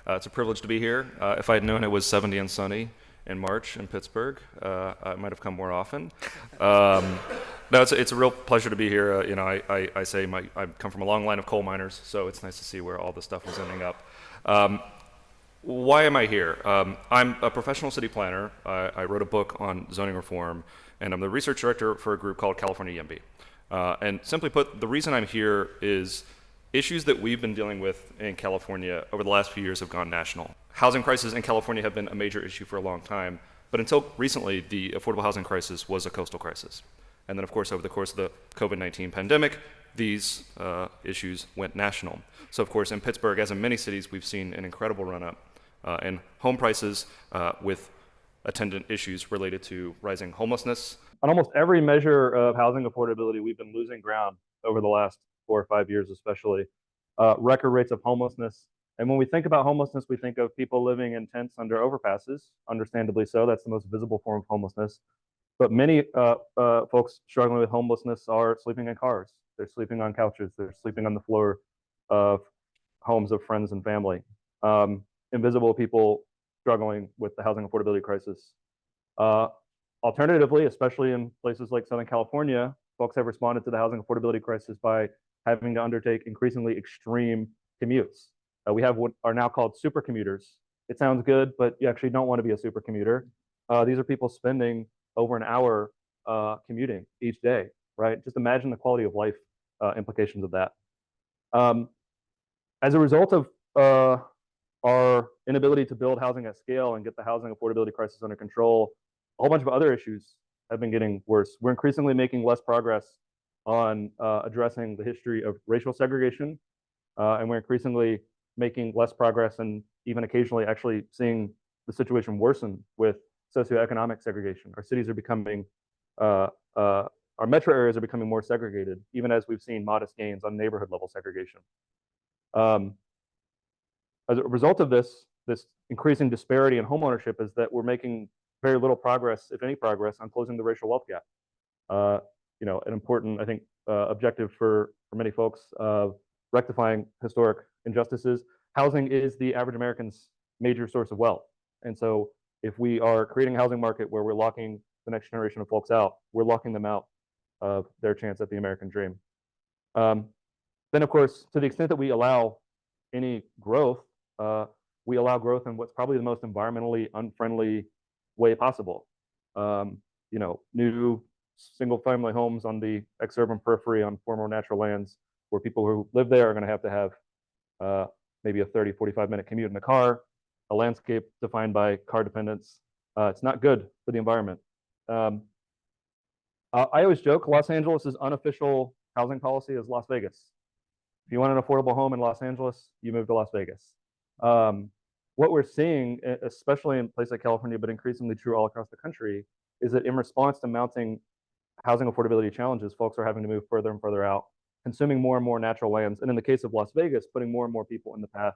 It's a privilege to be here. If I had known it was 70 and sunny in March in Pittsburgh, I might have come more often. No, it's a real pleasure to be here. I say I come from a long line of coal miners, so it's nice to see where all this stuff is ending up. Um, why am I here? I'm a professional city planner. I wrote a book on zoning reform, and I'm the research director for a group called California EMB. And simply put, the reason I'm here is issues that we've been dealing with in California over the last few years have gone national. Housing crises in California have been a major issue for a long time, but until recently, the affordable housing crisis was a coastal crisis. And then, of course, over the course of the COVID-19 pandemic, these issues went national. So, of course, in Pittsburgh, as in many cities, we've seen an incredible run-up in home prices with attendant issues related to rising homelessness. On almost every measure of housing affordability, we've been losing ground over the last 4 or 5 years, especially. Record rates of homelessness. And when we think about homelessness, we think of people living in tents under overpasses, understandably so. That's the most visible form of homelessness. But many folks struggling with homelessness are sleeping in cars. They're sleeping on couches. They're sleeping on the floor of homes of friends and family. Invisible people struggling with the housing affordability crisis. Alternatively, especially in places like Southern California, folks have responded to the housing affordability crisis by having to undertake increasingly extreme commutes. We have what are now called super commuters. It sounds good, but you actually don't want to be a super commuter. These are people spending over an hour commuting each day, right? Just imagine the quality of life implications of that. As a result of our inability to build housing at scale and get the housing affordability crisis under control, a whole bunch of other issues have been getting worse. We're increasingly making less progress on addressing the history of racial segregation, and we're increasingly making less progress and even occasionally actually seeing the situation worsen with socioeconomic segregation. Our cities are becoming, our metro areas are becoming more segregated, even as we've seen modest gains on neighborhood level segregation. As a result of this increasing disparity in homeownership is that we're making very little progress, if any progress, on closing the racial wealth gap. An important, I think, objective for many folks of rectifying historic injustices. Housing is the average American's major source of wealth. And so if we are creating a housing market where we're locking the next generation of folks out, we're locking them out of their chance at the American dream. Then, of course, to the extent that we allow any growth, we allow growth in what's probably the most environmentally unfriendly way possible. New single-family homes on the exurban periphery on former natural lands where people who live there are going to have maybe a 30, 45-minute commute in a car, a landscape defined by car dependence. It's not good for the environment. I always joke Los Angeles' unofficial housing policy is Las Vegas. If you want an affordable home in Los Angeles, you move to Las Vegas. What we're seeing, especially in places like California, but increasingly true all across the country, is that in response to mounting housing affordability challenges, folks are having to move further and further out, consuming more and more natural lands, and in the case of Las Vegas, putting more and more people in the path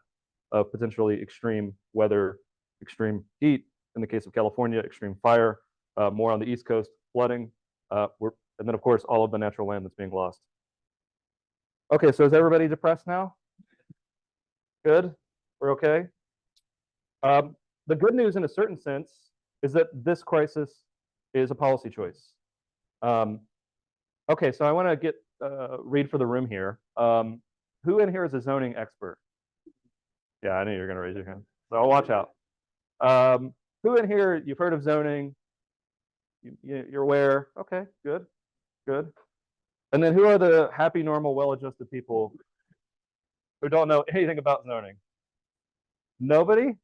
of potentially extreme weather, extreme heat. In the case of California, extreme fire, more on the East Coast, flooding, and then, of course, all of the natural land that's being lost. Okay, so is everybody depressed now? Good? We're okay? The good news, in a certain sense, is that this crisis is a policy choice. Okay, so I want to read for the room here. Who in here is a zoning expert? Yeah, I knew you were going to raise your hand, so I'll watch out. Who in here, you've heard of zoning? You're aware? Okay, good, good. And then who are the happy, normal, well-adjusted people who don't know anything about zoning? Nobody?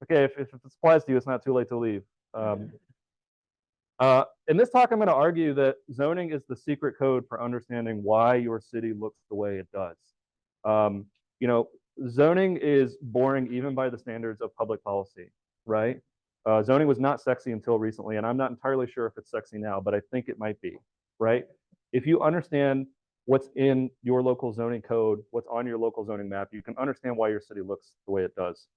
Okay, if it applies to you, it's not too late to leave. In this talk, I'm going to argue that zoning is the secret code for understanding why your city looks the way it does. Zoning is boring even by the standards of public policy, right? Zoning was not sexy until recently, and I'm not entirely sure if it's sexy now, but I think it might be, right? If you understand what's in your local zoning code, what's on your local zoning map, you can understand why your city looks the way it does.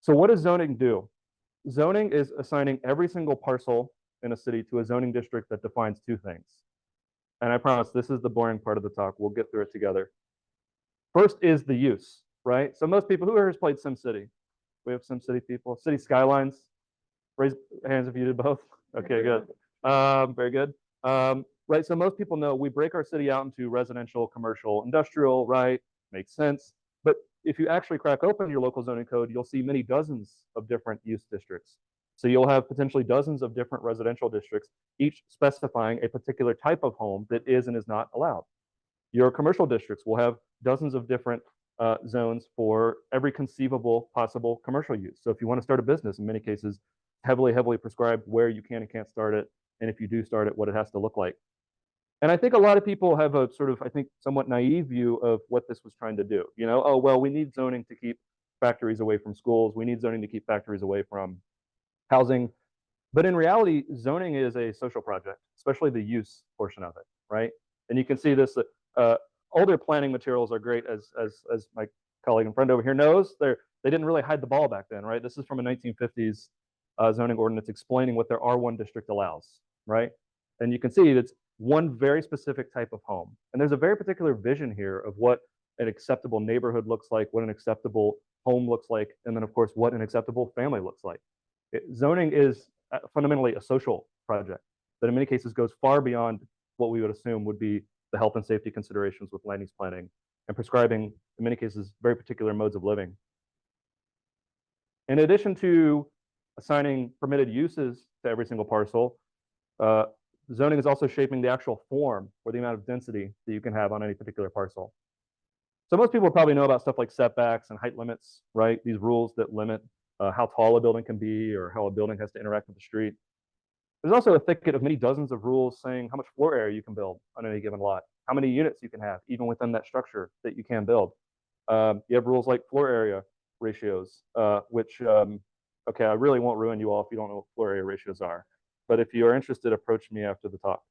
So what does zoning do? Zoning is assigning every single parcel in a city to a zoning district that defines two things. And I promise this is the boring part of the talk. We'll get through it together. First is the use, right? So most people, who here has played SimCity? We have SimCity people. City Skylines. Raise hands if you did both. Okay, good. Very good. Right, so most people know we break our city out into residential, commercial, industrial, right? Makes sense. But if you actually crack open your local zoning code, you'll see many dozens of different use districts. So you'll have potentially dozens of different residential districts, each specifying a particular type of home that is and is not allowed. Your commercial districts will have dozens of different zones for every conceivable possible commercial use. So if you want to start a business, in many cases, heavily prescribed where you can and can't start it, and if you do start it, what it has to look like. And I think a lot of people have a sort of, I think, somewhat naive view of what this was trying to do. You know, oh, well, we need zoning to keep factories away from schools. We need zoning to keep factories away from housing. But in reality, zoning is a social project, especially the use portion of it, right? And you can see this, older planning materials are great, as my colleague and friend over here knows. They didn't really hide the ball back then, right? This is from a 1950s zoning ordinance explaining what their R1 district allows, right? And you can see that's one very specific type of home. And there's a very particular vision here of what an acceptable neighborhood looks like, what an acceptable home looks like, and then, of course, what an acceptable family looks like. Zoning is fundamentally a social project that in many cases goes far beyond what we would assume would be the health and safety considerations with land use planning and prescribing, in many cases, very particular modes of living. In addition to assigning permitted uses to every single parcel, zoning is also shaping the actual form or the amount of density that you can have on any particular parcel. So most people probably know about stuff like setbacks and height limits, right? These rules that limit how tall a building can be or how a building has to interact with the street. There's also a thicket of many dozens of rules saying how much floor area you can build on any given lot, how many units you can have, even within that structure that you can build. You have rules like floor area ratios, which, okay, I really won't ruin you all if you don't know what floor area ratios are. But if you are interested, approach me after the talk.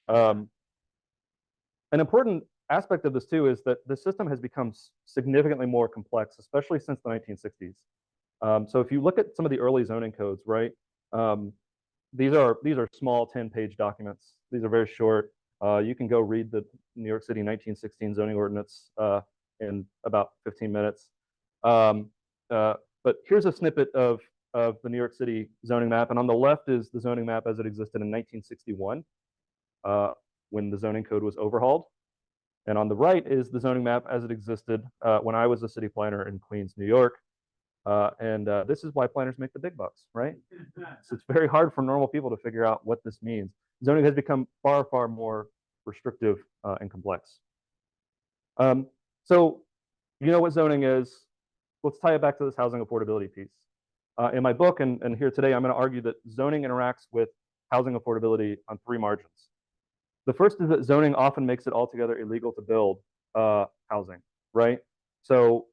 An important aspect of this too is that the system has become significantly more complex, especially since the 1960s. So if you look at some of the early zoning codes, right, these are small 10-page documents. These are very short. You can go read the New York City 1916 zoning ordinance in about 15 minutes. But here's a snippet of the New York City zoning map. And on the left is the zoning map as it existed in 1961, when the zoning code was overhauled. And on the right is the zoning map as it existed when I was a city planner in Queens, New York. This is why planners make the big bucks, right? So it's very hard for normal people to figure out what this means. Zoning has become far more restrictive and complex. So you know what zoning is. Let's tie it back to this housing affordability piece. In my book and here today, I'm going to argue that zoning interacts with housing affordability on three margins. The first is that zoning often makes it altogether illegal to build housing, right? So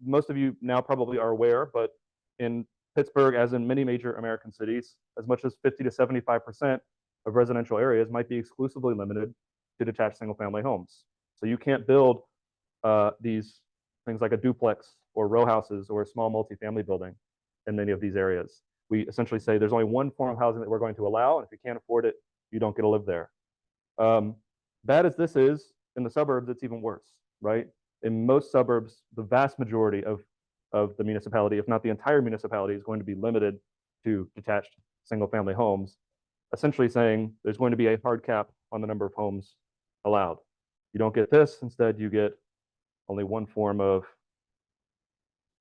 most of you now probably are aware, but in Pittsburgh, as in many major American cities, as much as 50 to 75% of residential areas might be exclusively limited to detached single-family homes. So you can't build these things like a duplex or row houses or a small multifamily building in many of these areas. We essentially say there's only one form of housing that we're going to allow, and if you can't afford it, you don't get to live there. Bad as this is, in the suburbs, it's even worse, right? In most suburbs, the vast majority of the municipality, if not the entire municipality, is going to be limited to detached single-family homes, essentially saying there's going to be a hard cap on the number of homes allowed. You don't get this, instead you get only one form of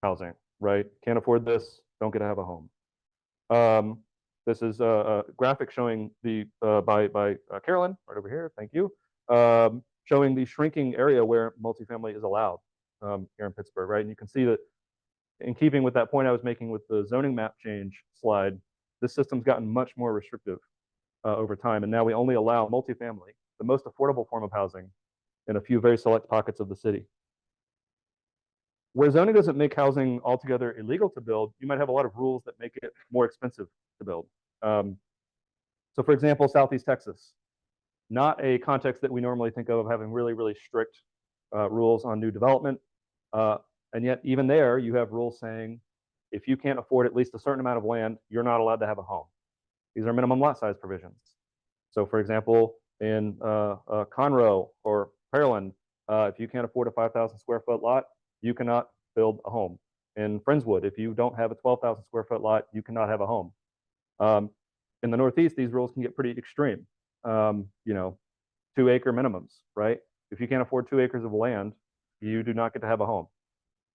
housing, right? Can't afford this, don't get to have a home. This is a graphic showing the, by Carolyn, right over here, thank you, showing the shrinking area where multifamily is allowed here in Pittsburgh, right? And you can see that in keeping with that point I was making with the zoning map change slide, this system's gotten much more restrictive over time. And now we only allow multifamily, the most affordable form of housing, in a few very select pockets of the city. Where zoning doesn't make housing altogether illegal to build, you might have a lot of rules that make it more expensive to build. So for example, Southeast Texas, not a context that we normally think of having really strict rules on new development. And yet even there, you have rules saying, if you can't afford at least a certain amount of land, you're not allowed to have a home. These are minimum lot size provisions. So for example, in Conroe or Pearland, if you can't afford a 5,000 square foot lot, you cannot build a home. In Friendswood, if you don't have a 12,000 square foot lot, you cannot have a home. In the Northeast, these rules can get pretty extreme. 2-acre minimums, right? If you can't afford 2 acres of land, you do not get to have a home.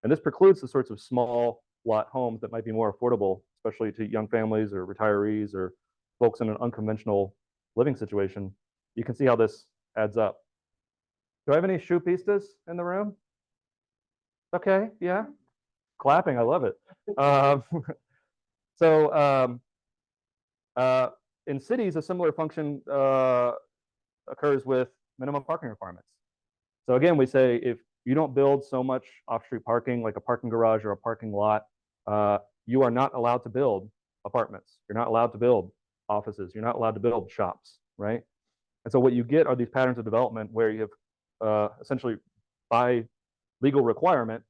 And this precludes the sorts of small lot homes that might be more affordable, especially to young families or retirees or folks in an unconventional living situation. You can see how this adds up. Do I have any shoepistas in the room? Okay, yeah. Clapping, I love it. In cities, a similar function occurs with minimum parking requirements. So again, we say if you don't build so much off-street parking, like a parking garage or a parking lot, you are not allowed to build apartments. You're not allowed to build offices. You're not allowed to build shops, right? And so what you get are these patterns of development where you have essentially, by legal requirement,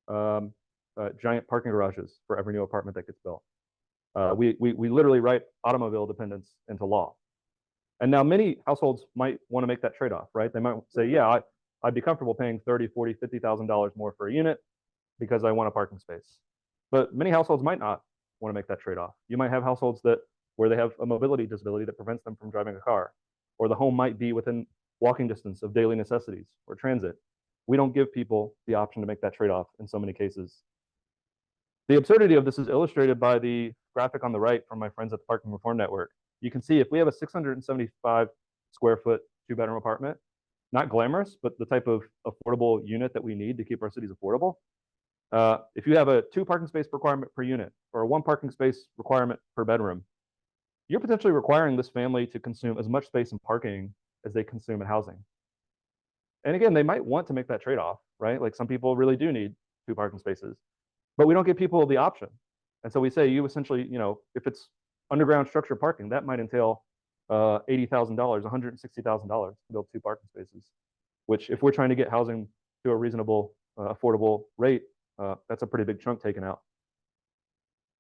giant parking garages for every new apartment that gets built. We literally write automobile dependence into law. And now many households might want to make that trade-off, right? They might say, yeah, I'd be comfortable paying $30,000, $40,000, $50,000 more for a unit because I want a parking space. But many households might not want to make that trade-off. You might have households where they have a mobility disability that prevents them from driving a car, or the home might be within walking distance of daily necessities or transit. We don't give people the option to make that trade-off in so many cases. The absurdity of this is illustrated by the graphic on the right from my friends at the Parking Reform Network. You can see if we have a 675 square foot 2-bedroom apartment, not glamorous, but the type of affordable unit that we need to keep our cities affordable. If you have a 2 parking space requirement per unit or a 1 parking space requirement per bedroom, you're potentially requiring this family to consume as much space in parking as they consume in housing. And again, they might want to make that trade-off, right? Like some people really do need 2 parking spaces, but we don't give people the option. And so we say you essentially, if it's underground structured parking, that might entail $80,000, $160,000 to build 2 parking spaces, which if we're trying to get housing to a reasonable, affordable rate, that's a pretty big chunk taken out.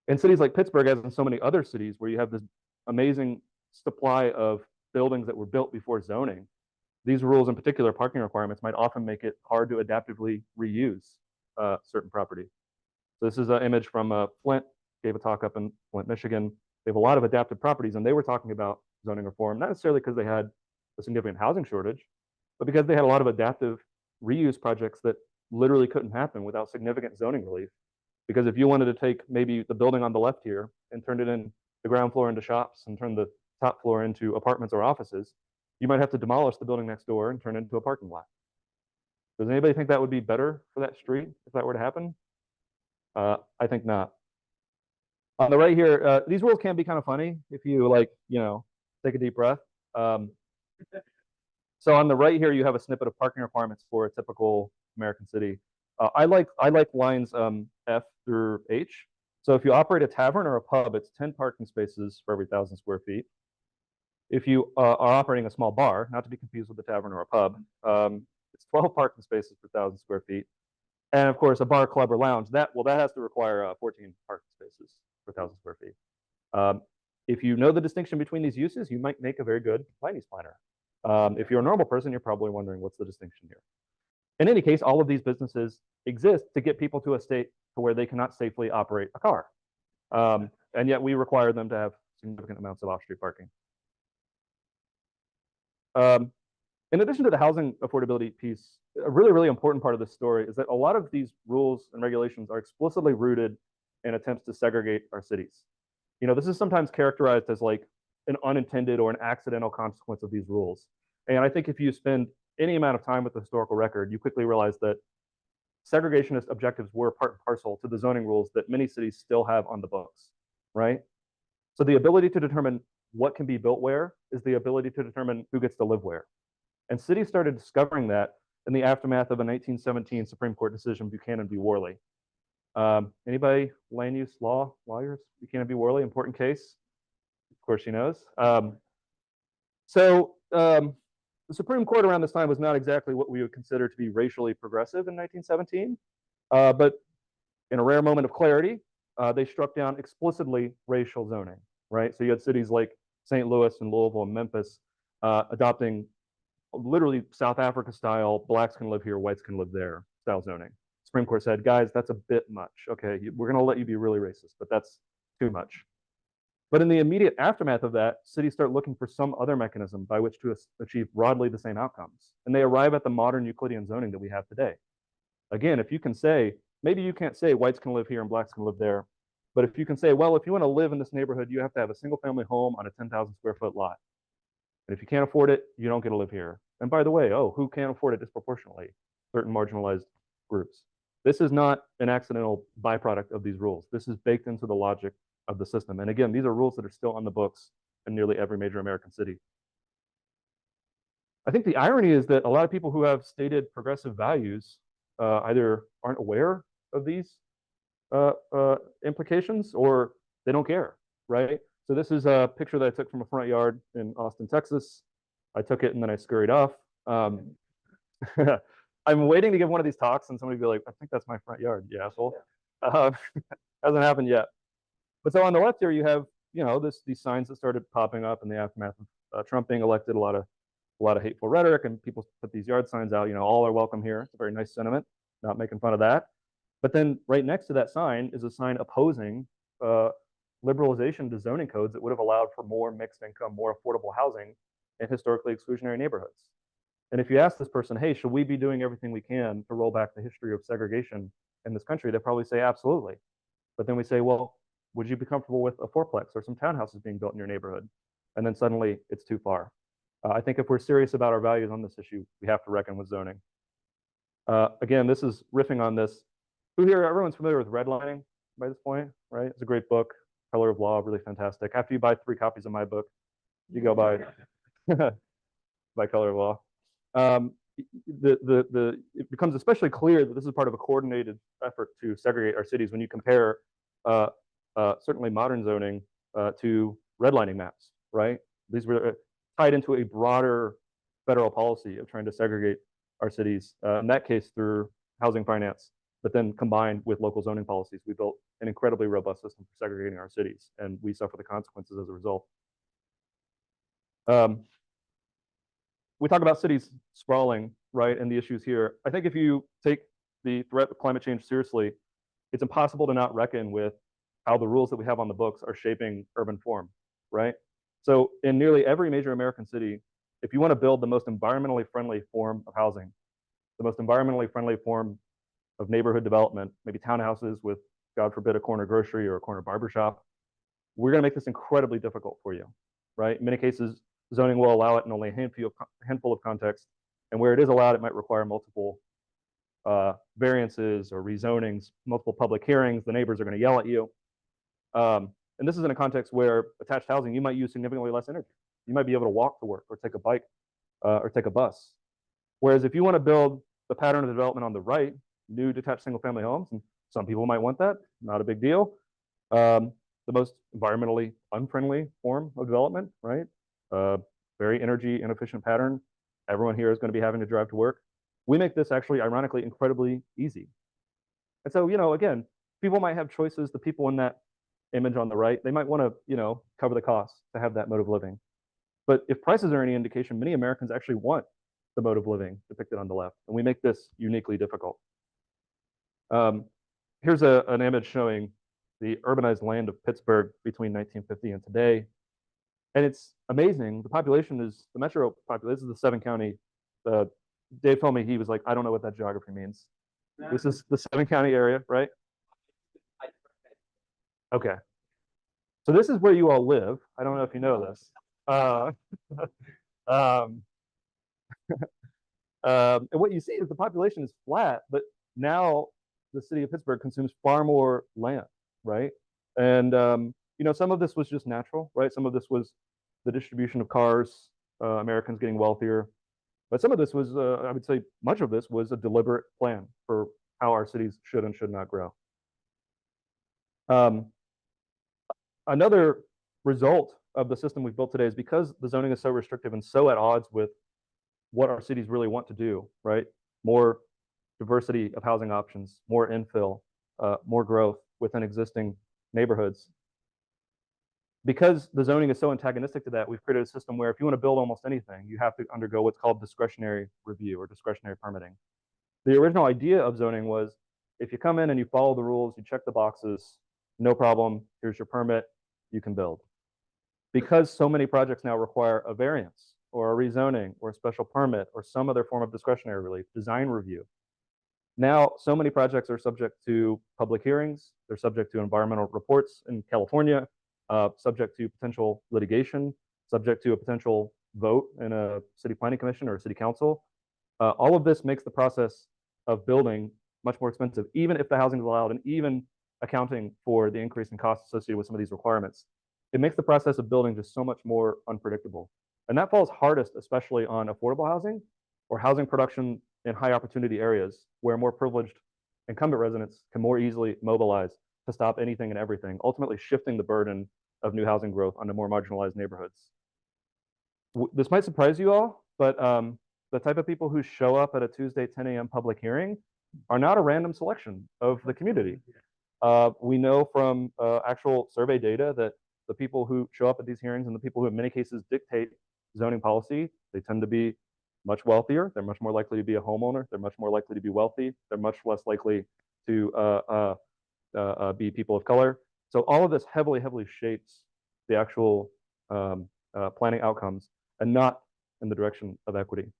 In cities like Pittsburgh, as in so many other cities where you have this amazing supply of buildings that were built before zoning, these rules, in particular parking requirements, might often make it hard to adaptively reuse certain property. So this is an image from Flint, gave a talk up in Flint, Michigan. They have a lot of adaptive properties, and they were talking about zoning reform, not necessarily because they had a significant housing shortage, but because they had a lot of adaptive reuse projects that literally couldn't happen without significant zoning relief. Because if you wanted to take maybe the building on the left here and turn it in the ground floor into shops and turn the top floor into apartments or offices, you might have to demolish the building next door and turn it into a parking lot. Does anybody think that would be better for that street if that were to happen? I think not. On the right here, these rules can be kind of funny if you take a deep breath. So on the right here, you have a snippet of parking requirements for a typical American city. I like lines F through H. So if you operate a tavern or a pub, it's 10 parking spaces for every 1,000 square feet. If you are operating a small bar, not to be confused with a tavern or a pub, it's 12 parking spaces per 1,000 square feet. And of course, a bar, club, or lounge, that has to require 14 parking spaces per 1,000 square feet. If you know the distinction between these uses, you might make a very good land use planner. If you're a normal person, you're probably wondering what's the distinction here. In any case, all of these businesses exist to get people to a state to where they cannot safely operate a car. And yet we require them to have significant amounts of off-street parking. In addition to the housing affordability piece, a really, really important part of this story is that a lot of these rules and regulations are explicitly rooted in attempts to segregate our cities. This is sometimes characterized as like an unintended or an accidental consequence of these rules. And I think if you spend any amount of time with the historical record, you quickly realize that segregationist objectives were part and parcel to the zoning rules that many cities still have on the books, right? So the ability to determine what can be built where is the ability to determine who gets to live where. And cities started discovering that in the aftermath of a 1917 Supreme Court decision, Buchanan v. Worley. Anybody land use law lawyers? Buchanan v. Worley, important case. Of course she knows. The Supreme Court around this time was not exactly what we would consider to be racially progressive in 1917, but in a rare moment of clarity, they struck down explicitly racial zoning, right? So you had cities like St. Louis and Louisville and Memphis adopting literally South Africa style, blacks can live here, whites can live there style zoning, Supreme Court said, guys, that's a bit much. Okay, we're going to let you be really racist, but that's too much. But in the immediate aftermath of that, cities start looking for some other mechanism by which to achieve broadly the same outcomes. And they arrive at the modern Euclidean zoning that we have today. Again, if you can say, maybe you can't say whites can live here and blacks can live there, but if you can say, well, if you want to live in this neighborhood, you have to have a single family home on a 10,000 square foot lot. And if you can't afford it, you don't get to live here. And by the way, who can't afford it disproportionately? Certain marginalized groups. This is not an accidental byproduct of these rules. This is baked into the logic of the system. And again, these are rules that are still on the books in nearly every major American city. I think the irony is that a lot of people who have stated progressive values either aren't aware of these implications or they don't care, right? So this is a picture that I took from a front yard in Austin, Texas. I took it and then I scurried off. I'm waiting to give one of these talks and somebody be like, I think that's my front yard, you asshole. Hasn't happened yet. But so on the left here, you have, these signs that started popping up in the aftermath of Trump being elected, a lot of hateful rhetoric, and people put these yard signs out, all are welcome here. It's a very nice sentiment, not making fun of that. But then right next to that sign is a sign opposing liberalization to zoning codes that would have allowed for more mixed income, more affordable housing in historically exclusionary neighborhoods. And if you ask this person, hey, should we be doing everything we can to roll back the history of segregation in this country? They'll probably say absolutely. But then we say, well, would you be comfortable with a fourplex or some townhouses being built in your neighborhood? And then suddenly it's too far. I think if we're serious about our values on this issue, we have to reckon with zoning. Again, this is riffing on this. Who here, everyone's familiar with redlining by this point, right? It's a great book, Color of Law, really fantastic. After you buy 3 copies of my book, you go buy by Color of Law. It becomes especially clear that this is part of a coordinated effort to segregate our cities when you compare certainly modern zoning to redlining maps, right? These were tied into a broader federal policy of trying to segregate our cities, in that case through housing finance, but then combined with local zoning policies, we built an incredibly robust system for segregating our cities, and we suffer the consequences as a result. We talk about cities sprawling, right, and the issues here. I think if you take the threat of climate change seriously, it's impossible to not reckon with how the rules that we have on the books are shaping urban form, right? So in nearly every major American city, if you want to build the most environmentally friendly form of housing, the most environmentally friendly form of neighborhood development, maybe townhouses with, God forbid, a corner grocery or a corner barbershop, we're going to make this incredibly difficult for you, right? In many cases, zoning will allow it in only a handful of contexts, and where it is allowed, it might require multiple variances or rezonings, multiple public hearings. The neighbors are going to yell at you. And this is in a context where attached housing, you might use significantly less energy. You might be able to walk to work or take a bike or take a bus. Whereas if you want to build the pattern of development on the right, new detached single family homes, and some people might want that, not a big deal. The most environmentally unfriendly form of development, right? Very energy inefficient pattern. Everyone here is going to be having to drive to work. We make this actually, ironically, incredibly easy. And so, again, people might have choices. The people in that image on the right, they might want to, cover the costs to have that mode of living. But if prices are any indication, many Americans actually want the mode of living depicted on the left, and we make this uniquely difficult. Here's an image showing the urbanized land of Pittsburgh between 1950 and today. And it's amazing. The population is, the metro population, this is the 7-county. Dave told me, he was like, I don't know what that geography means. This is the 7-county area, right? Okay. So this is where you all live. I don't know if you know this. And what you see is the population is flat, but now the city of Pittsburgh consumes far more land, right? And some of this was just natural, right? Some of this was the distribution of cars, Americans getting wealthier. But some of this was, I would say much of this was a deliberate plan for how our cities should and should not grow. Another result of the system we've built today is because the zoning is so restrictive and so at odds with what our cities really want to do, right? More diversity of housing options, more infill, more growth within existing neighborhoods. Because the zoning is so antagonistic to that, we've created a system where if you want to build almost anything, you have to undergo what's called discretionary review or discretionary permitting. The original idea of zoning was if you come in and you follow the rules, you check the boxes, no problem, here's your permit, you can build. Because so many projects now require a variance or a rezoning or a special permit or some other form of discretionary relief, design review. Now, so many projects are subject to public hearings. They're subject to environmental reports in California, subject to potential litigation, subject to a potential vote in a city planning commission or a city council. All of this makes the process of building much more expensive, even if the housing is allowed, and even accounting for the increase in costs associated with some of these requirements. It makes the process of building just so much more unpredictable. And that falls hardest, especially on affordable housing or housing production in high opportunity areas where more privileged incumbent residents can more easily mobilize to stop anything and everything, ultimately shifting the burden of new housing growth onto more marginalized neighborhoods. This might surprise you all, but the type of people who show up at a Tuesday 10 a.m. public hearing are not a random selection of the community. We know from actual survey data that the people who show up at these hearings and the people who in many cases dictate zoning policy, they tend to be much wealthier. They're much more likely to be a homeowner. They're much more likely to be wealthy. They're much less likely to be people of color. So all of this heavily, heavily shapes the actual planning outcomes and not in the direction of equity.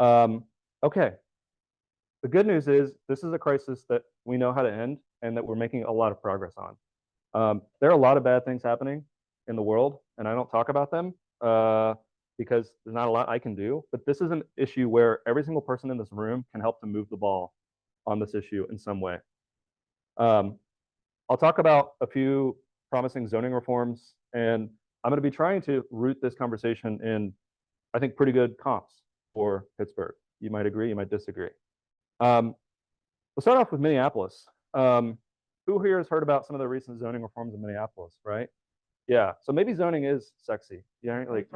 Okay. The good news is this is a crisis that we know how to end and that we're making a lot of progress on. There are a lot of bad things happening in the world, and I don't talk about them because there's not a lot I can do. But this is an issue where every single person in this room can help to move the ball on this issue in some way. I'll talk about a few promising zoning reforms, and I'm going to be trying to root this conversation in, I think, pretty good comps for Pittsburgh. You might agree, you might disagree. We'll start off with Minneapolis. Who here has heard about some of the recent zoning reforms in Minneapolis, right? Yeah, so maybe zoning is sexy. Yeah, like,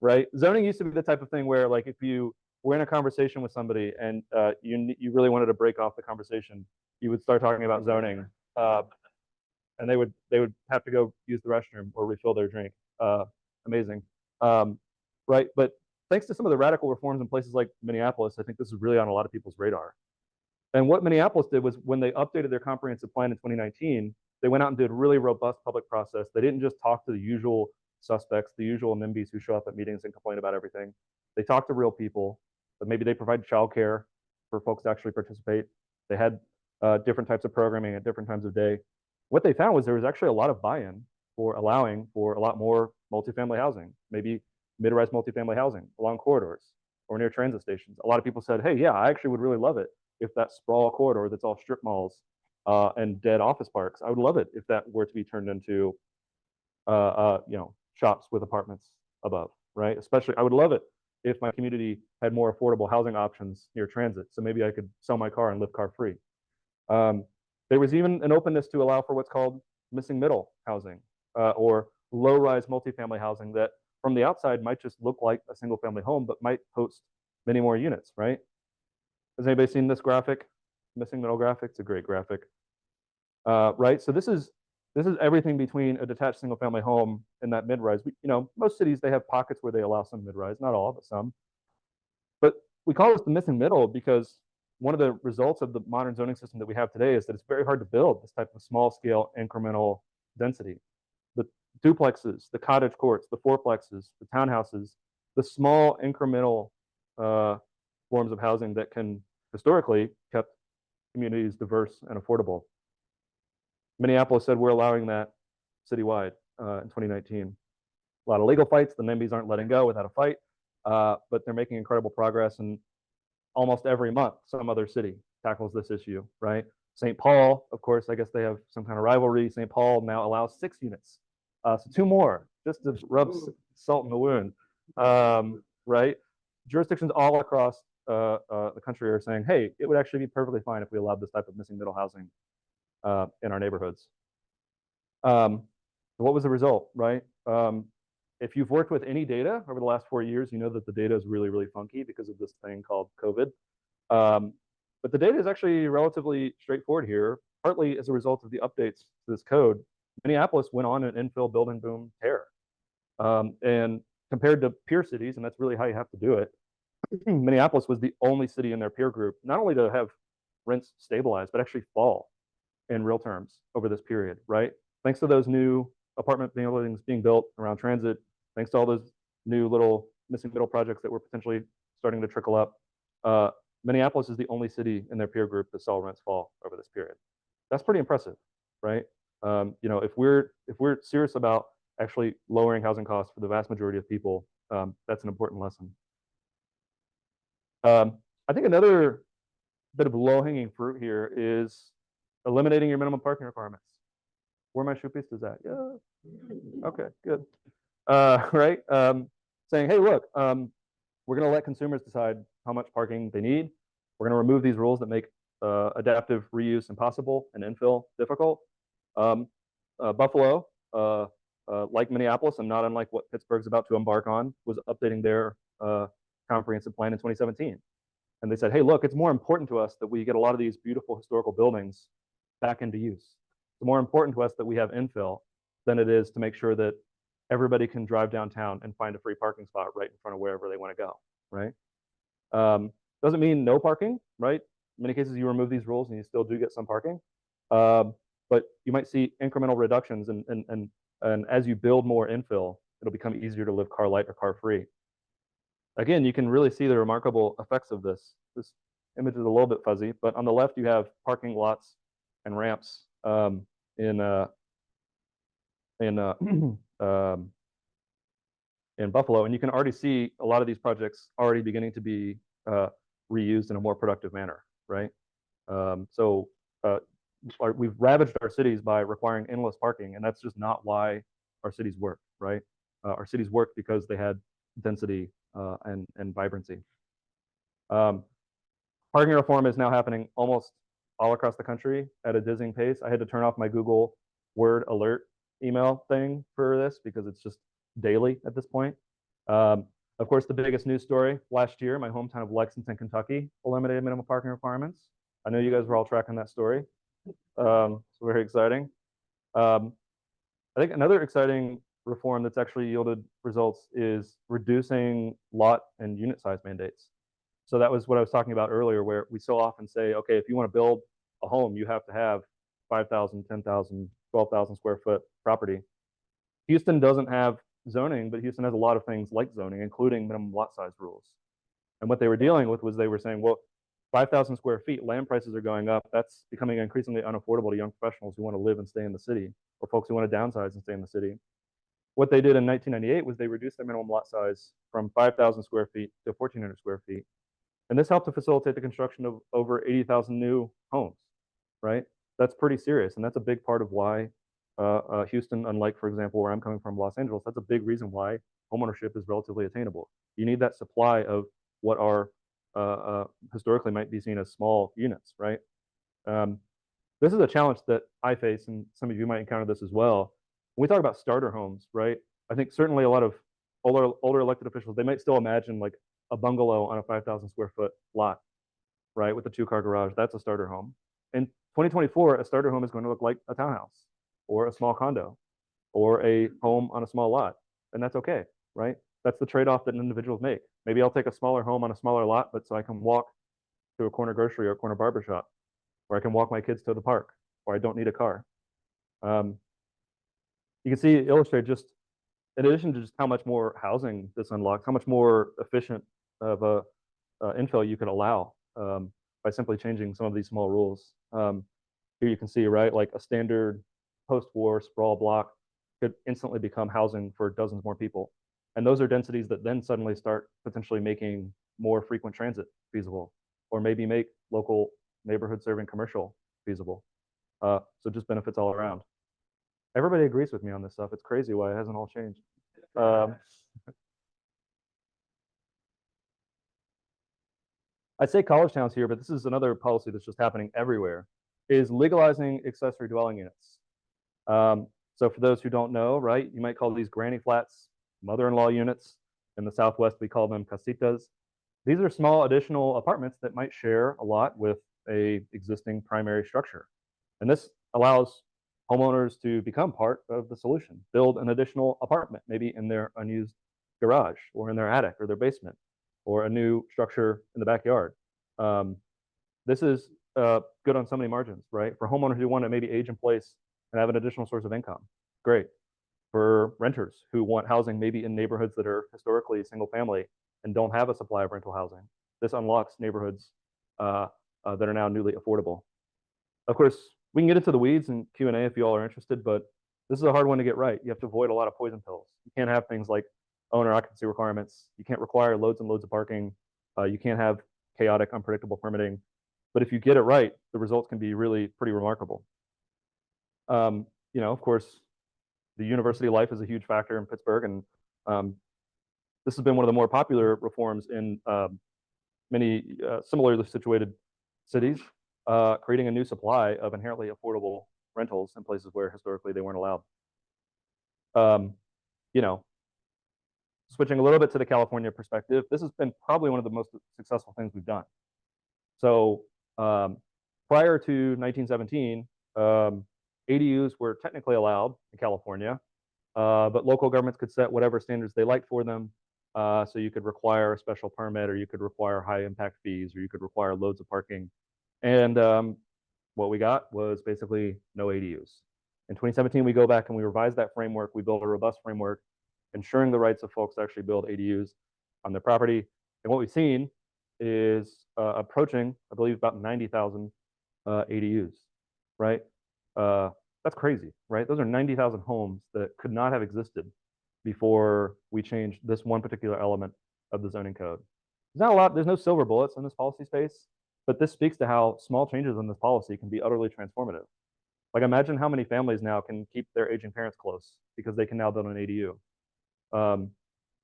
right? Zoning used to be the type of thing where, like, if you were in a conversation with somebody and you really wanted to break off the conversation, you would start talking about zoning, and they would have to go use the restroom or refill their drink. Amazing, right? But thanks to some of the radical reforms in places like Minneapolis, I think this is really on a lot of people's radar. And what Minneapolis did was when they updated their comprehensive plan in 2019, they went out and did a really robust public process. They didn't just talk to the usual suspects, the usual NIMBYs who show up at meetings and complain about everything. They talked to real people, but maybe they provided childcare for folks to actually participate. They had different types of programming at different times of day. What they found was there was actually a lot of buy-in for allowing for a lot more multifamily housing, maybe mid-rise multifamily housing along corridors or near transit stations. A lot of people said, hey, yeah, I actually would really love it if that sprawl corridor that's all strip malls and dead office parks, I would love it if that were to be turned into shops with apartments above, right? Especially, I would love it if my community had more affordable housing options near transit. So maybe I could sell my car and live car free. There was even an openness to allow for what's called missing middle housing or low-rise multifamily housing that from the outside might just look like a single family home, but might host many more units, right? Has anybody seen this graphic? Missing middle graphic? It's a great graphic, right? So this is everything between a detached single family home and that mid-rise. Most cities, they have pockets where they allow some mid-rise, not all, but some. But we call this the missing middle because one of the results of the modern zoning system that we have today is that it's very hard to build this type of small scale incremental density. The duplexes, the cottage courts, the fourplexes, the townhouses, the small incremental forms of housing that can historically kept communities diverse and affordable. Minneapolis said we're allowing that citywide in 2019. A lot of legal fights. The NIMBYs aren't letting go without a fight, but they're making incredible progress. And almost every month, some other city tackles this issue, right? St. Paul, of course, I guess they have some kind of rivalry. St. Paul now allows 6 units. So 2 more, just to rub salt in the wound, right? Jurisdictions all across the country are saying, hey, it would actually be perfectly fine if we allowed this type of missing middle housing in our neighborhoods. What was the result, right? If you've worked with any data over the last 4 years, you know that the data is really, really funky because of this thing called COVID. But the data is actually relatively straightforward here, partly as a result of the updates to this code. Minneapolis went on an infill building boom tear. And compared to peer cities, and that's really how you have to do it, Minneapolis was the only city in their peer group, not only to have rents stabilize, but actually fall in real terms over this period, right? Thanks to those new apartment buildings being built around transit, thanks to all those new little missing middle projects that were potentially starting to trickle up, Minneapolis is the only city in their peer group that saw rents fall over this period. That's pretty impressive, right? If we're serious about actually lowering housing costs for the vast majority of people, that's an important lesson. I think another bit of low-hanging fruit here is eliminating your minimum parking requirements. Where my shoe piece is at? Yeah. Okay, good. Right? Saying, hey, look, we're going to let consumers decide how much parking they need. We're going to remove these rules that make adaptive reuse impossible and infill difficult. Buffalo, like Minneapolis, and not unlike what Pittsburgh's about to embark on, was updating their comprehensive plan in 2017. And they said, hey, look, it's more important to us that we get a lot of these beautiful historical buildings back into use. It's more important to us that we have infill than it is to make sure that everybody can drive downtown and find a free parking spot right in front of wherever they want to go, right? Doesn't mean no parking, right? In many cases, you remove these rules and you still do get some parking. But you might see incremental reductions, and as you build more infill, it'll become easier to live car light or car free. Again, you can really see the remarkable effects of this. This image is a little bit fuzzy, but on the left you have parking lots and ramps in Buffalo, and you can already see a lot of these projects already beginning to be reused in a more productive manner, right? We've ravaged our cities by requiring endless parking, and that's just not why our cities work, right? Our cities work because they had density and vibrancy. Parking reform is now happening almost all across the country at a dizzying pace. I had to turn off my Google Word alert email thing for this because it's just daily at this point. Of course, the biggest news story last year, my hometown of Lexington, Kentucky, eliminated minimum parking requirements. I know you guys were all tracking that story. It's very exciting. I think another exciting reform that's actually yielded results is reducing lot and unit size mandates. So that was what I was talking about earlier, where we so often say, okay, if you want to build a home, you have to have 5,000, 10,000, 12,000 square foot property. Houston doesn't have zoning, but Houston has a lot of things like zoning, including minimum lot size rules. And what they were dealing with was they were saying, well, 5,000 square feet, land prices are going up. That's becoming increasingly unaffordable to young professionals who want to live and stay in the city, or folks who want to downsize and stay in the city. What they did in 1998 was they reduced their minimum lot size from 5,000 square feet to 1,400 square feet. And this helped to facilitate the construction of over 80,000 new homes, right? That's pretty serious. And that's a big part of why Houston, unlike, for example, where I'm coming from, Los Angeles, that's a big reason why homeownership is relatively attainable. You need that supply of what are historically might be seen as small units, right? This is a challenge that I face, and some of you might encounter this as well. When we talk about starter homes, right? I think certainly a lot of older elected officials, they might still imagine like a bungalow on a 5,000 square foot lot, right? With a 2-car garage, that's a starter home. In 2024, a starter home is going to look like a townhouse or a small condo or a home on a small lot. And that's okay, right? That's the trade-off that individuals make. Maybe I'll take a smaller home on a smaller lot, but so I can walk to a corner grocery or a corner barbershop, or I can walk my kids to the park, or I don't need a car. You can see illustrated just in addition to just how much more housing this unlocks, how much more efficient of a infill you could allow by simply changing some of these small rules. Here you can see, right, like a standard post-war sprawl block could instantly become housing for dozens more people. And those are densities that then suddenly start potentially making more frequent transit feasible, or maybe make local neighborhood serving commercial feasible. So just benefits all around. Everybody agrees with me on this stuff. It's crazy why it hasn't all changed. I say college towns here, but this is another policy that's just happening everywhere, is legalizing accessory dwelling units. So for those who don't know, right, you might call these granny flats mother-in-law units. In the Southwest, we call them casitas. These are small additional apartments that might share a lot with a existing primary structure. And this allows homeowners to become part of the solution, build an additional apartment, maybe in their unused garage or in their attic or their basement. or a new structure in the backyard. This is good on so many margins, right? For homeowners who want to maybe age in place and have an additional source of income, great. For renters who want housing maybe in neighborhoods that are historically single family and don't have a supply of rental housing, this unlocks neighborhoods that are now newly affordable. Of course, we can get into the weeds and Q&A if you all are interested, but this is a hard one to get right. You have to avoid a lot of poison pills. You can't have things like owner occupancy requirements. You can't require loads and loads of parking. You can't have chaotic, unpredictable permitting. But if you get it right, the results can be really pretty remarkable. Of course, the university life is a huge factor in Pittsburgh, and this has been one of the more popular reforms in many similarly situated cities, creating a new supply of inherently affordable rentals in places where historically they weren't allowed. Switching a little bit to the California perspective, this has been probably one of the most successful things we've done. So prior to 1917, ADUs were technically allowed in California, but local governments could set whatever standards they liked for them. So you could require a special permit, or you could require high impact fees, or you could require loads of parking. And what we got was basically no ADUs. In 2017, we go back and we revise that framework. We build a robust framework, ensuring the rights of folks to actually build ADUs on their property. And what we've seen is approaching, I believe, about 90,000 ADUs, right? That's crazy, right? Those are 90,000 homes that could not have existed before we changed this one particular element of the zoning code. There's not a lot, there's no silver bullets in this policy space, but this speaks to how small changes in this policy can be utterly transformative. Like, imagine how many families now can keep their aging parents close because they can now build an ADU.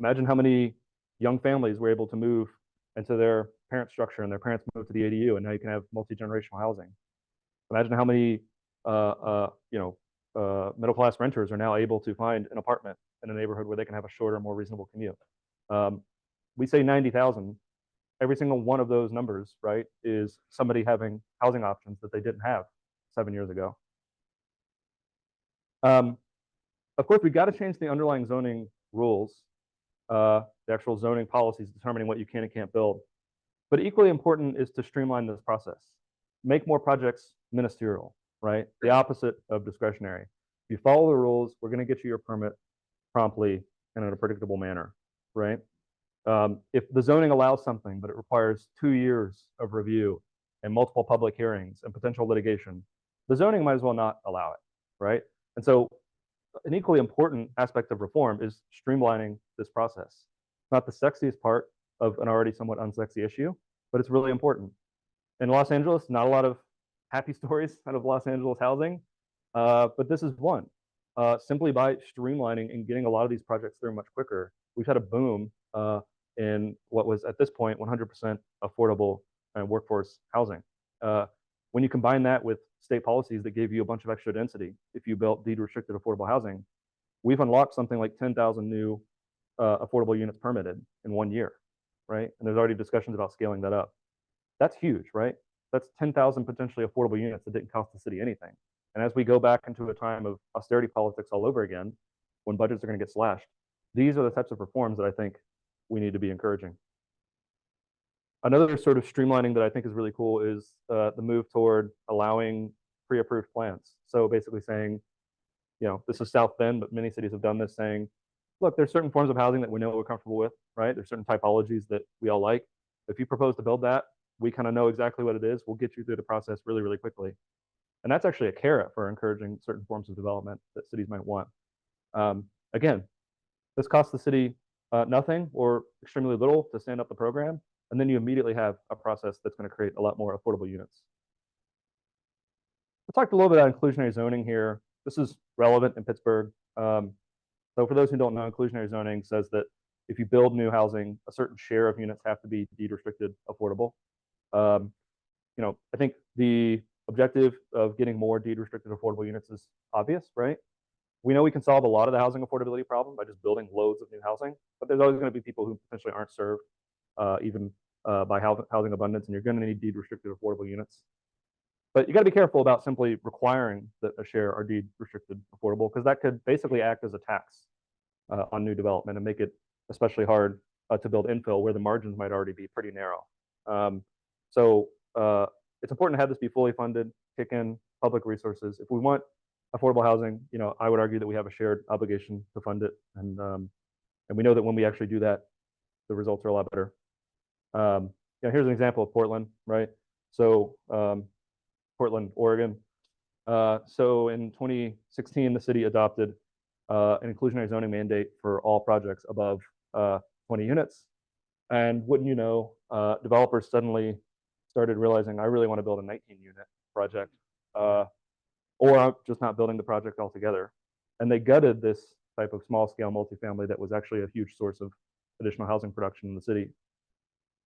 Imagine how many young families were able to move into their parent structure and their parents moved to the ADU, and now you can have multi-generational housing. Imagine how many middle-class renters are now able to find an apartment in a neighborhood where they can have a shorter, more reasonable commute. We say 90,000. Every single one of those numbers, right, is somebody having housing options that they didn't have 7 years ago. Of course, we've got to change the underlying zoning rules, the actual zoning policies determining what you can and can't build. But equally important is to streamline this process. Make more projects ministerial, right? The opposite of discretionary. If you follow the rules, we're going to get you your permit promptly and in a predictable manner, right? If the zoning allows something, but it requires 2 years of review and multiple public hearings and potential litigation, the zoning might as well not allow it, right? And so an equally important aspect of reform is streamlining this process. It's not the sexiest part of an already somewhat unsexy issue, but it's really important. In Los Angeles, not a lot of happy stories out of Los Angeles housing, but this is one. Simply by streamlining and getting a lot of these projects through much quicker, we've had a boom in what was at this point 100% affordable workforce housing. When you combine that with state policies that gave you a bunch of extra density if you built deed-restricted affordable housing, we've unlocked something like 10,000 new affordable units permitted in 1 year, right? And there's already discussions about scaling that up. That's huge, right? That's 10,000 potentially affordable units that didn't cost the city anything. And as we go back into a time of austerity politics all over again, when budgets are going to get slashed, these are the types of reforms that I think we need to be encouraging. Another sort of streamlining that I think is really cool is the move toward allowing pre-approved plans. So basically saying, this is South Bend, but many cities have done this, saying, look, there's certain forms of housing that we know we're comfortable with, right? There's certain typologies that we all like. If you propose to build that, we kind of know exactly what it is. We'll get you through the process really, really quickly. And that's actually a carrot for encouraging certain forms of development that cities might want. Again, this costs the city nothing or extremely little to stand up the program, and then you immediately have a process that's going to create a lot more affordable units. I talked a little bit about inclusionary zoning here. This is relevant in Pittsburgh. So for those who don't know, inclusionary zoning says that if you build new housing, a certain share of units have to be deed restricted affordable. I think the objective of getting more deed restricted affordable units is obvious, right? We know we can solve a lot of the housing affordability problem by just building loads of new housing, but there's always going to be people who potentially aren't served even by housing abundance, and you're going to need deed restricted affordable units. But you got to be careful about simply requiring that a share are deed restricted affordable, because that could basically act as a tax on new development and make it especially hard to build infill where the margins might already be pretty narrow. So it's important to have this be fully funded, kick in public resources. If we want affordable housing, I would argue that we have a shared obligation to fund it, and we know that when we actually do that, the results are a lot better. Here's an example of Portland, right? So Portland, Oregon. So in 2016, the city adopted an inclusionary zoning mandate for all projects above 20 units. And wouldn't you know, developers suddenly started realizing, I really want to build a 19-unit project, or I'm just not building the project altogether. And they gutted this type of small-scale multifamily that was actually a huge source of additional housing production in the city.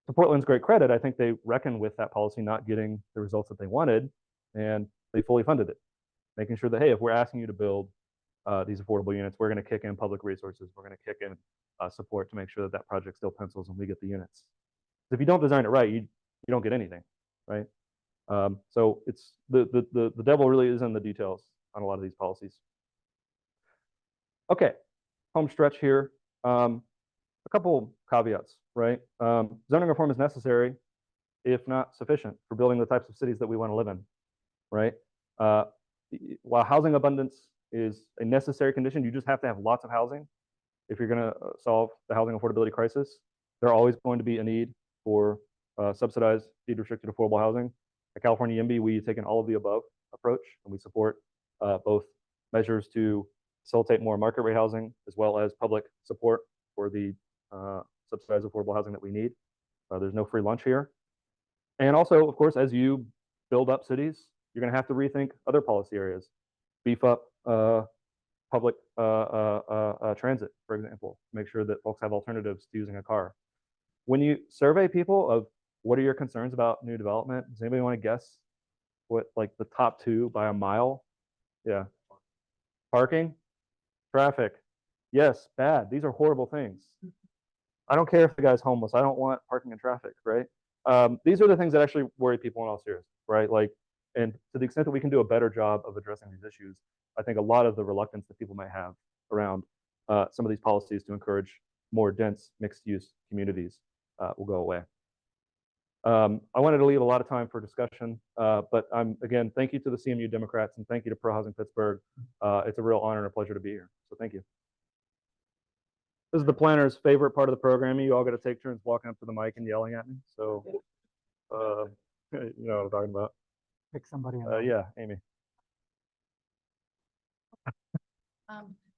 To Portland's great credit, I think they reckoned with that policy not getting the results that they wanted, and they fully funded it, making sure that, hey, if we're asking you to build these affordable units, we're going to kick in public resources, we're going to kick in support to make sure that that project still pencils and we get the units. If you don't design it right, you don't get anything, right? So it's the devil really is in the details on a lot of these policies. Okay, home stretch here. A couple caveats, right? Zoning reform is necessary, if not sufficient, for building the types of cities that we want to live in, right? While housing abundance is a necessary condition, you just have to have lots of housing if you're going to solve the housing affordability crisis. There's always going to be a need for subsidized, deed-restricted affordable housing. At California YIMBY, we take an all of the above approach, and we support both measures to facilitate more market rate housing as well as public support for the subsidized affordable housing that we need. There's no free lunch here. And also, of course, as you build up cities, you're going to have to rethink other policy areas, beef up public transit, for example, make sure that folks have alternatives to using a car. When you survey people of what are your concerns about new development, does anybody want to guess what like the top two by a mile? Yeah. Parking, traffic. Yes, bad. These are horrible things. I don't care if the guy's homeless. I don't want parking and traffic, right? These are the things that actually worry people in all seriousness, right? Like, and to the extent that we can do a better job of addressing these issues, I think a lot of the reluctance that people might have around some of these policies to encourage more dense mixed-use communities will go away. I wanted to leave a lot of time for discussion, but again, thank you to the CMU Democrats and thank you to Pro Housing Pittsburgh. It's a real honor and a pleasure to be here. So thank you. This is the planner's favorite part of the program. You all got to take turns walking up to the mic and yelling at me. So, you know what I'm talking about. Pick somebody. Yeah, Amy.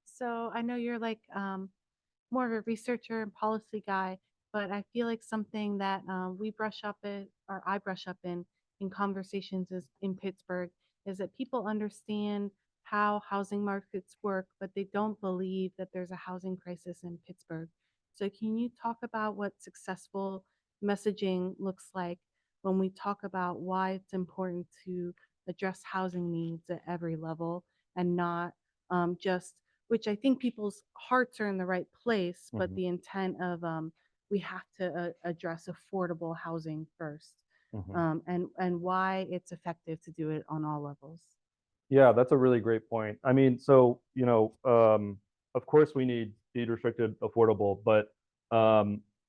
So I know you're like more of a researcher and policy guy, but I feel like something that we brush up in, or I brush up in conversations is in Pittsburgh, is that people understand how housing markets work, but they don't believe that there's a housing crisis in Pittsburgh. So can you talk about what successful messaging looks like when we talk about why it's important to address housing needs at every level and not just, which I think people's hearts are in the right place, but the intent of we have to address affordable housing first, and why it's effective to do it on all levels. Yeah, that's a really great point. I mean, so, of course we need deed restricted affordable, but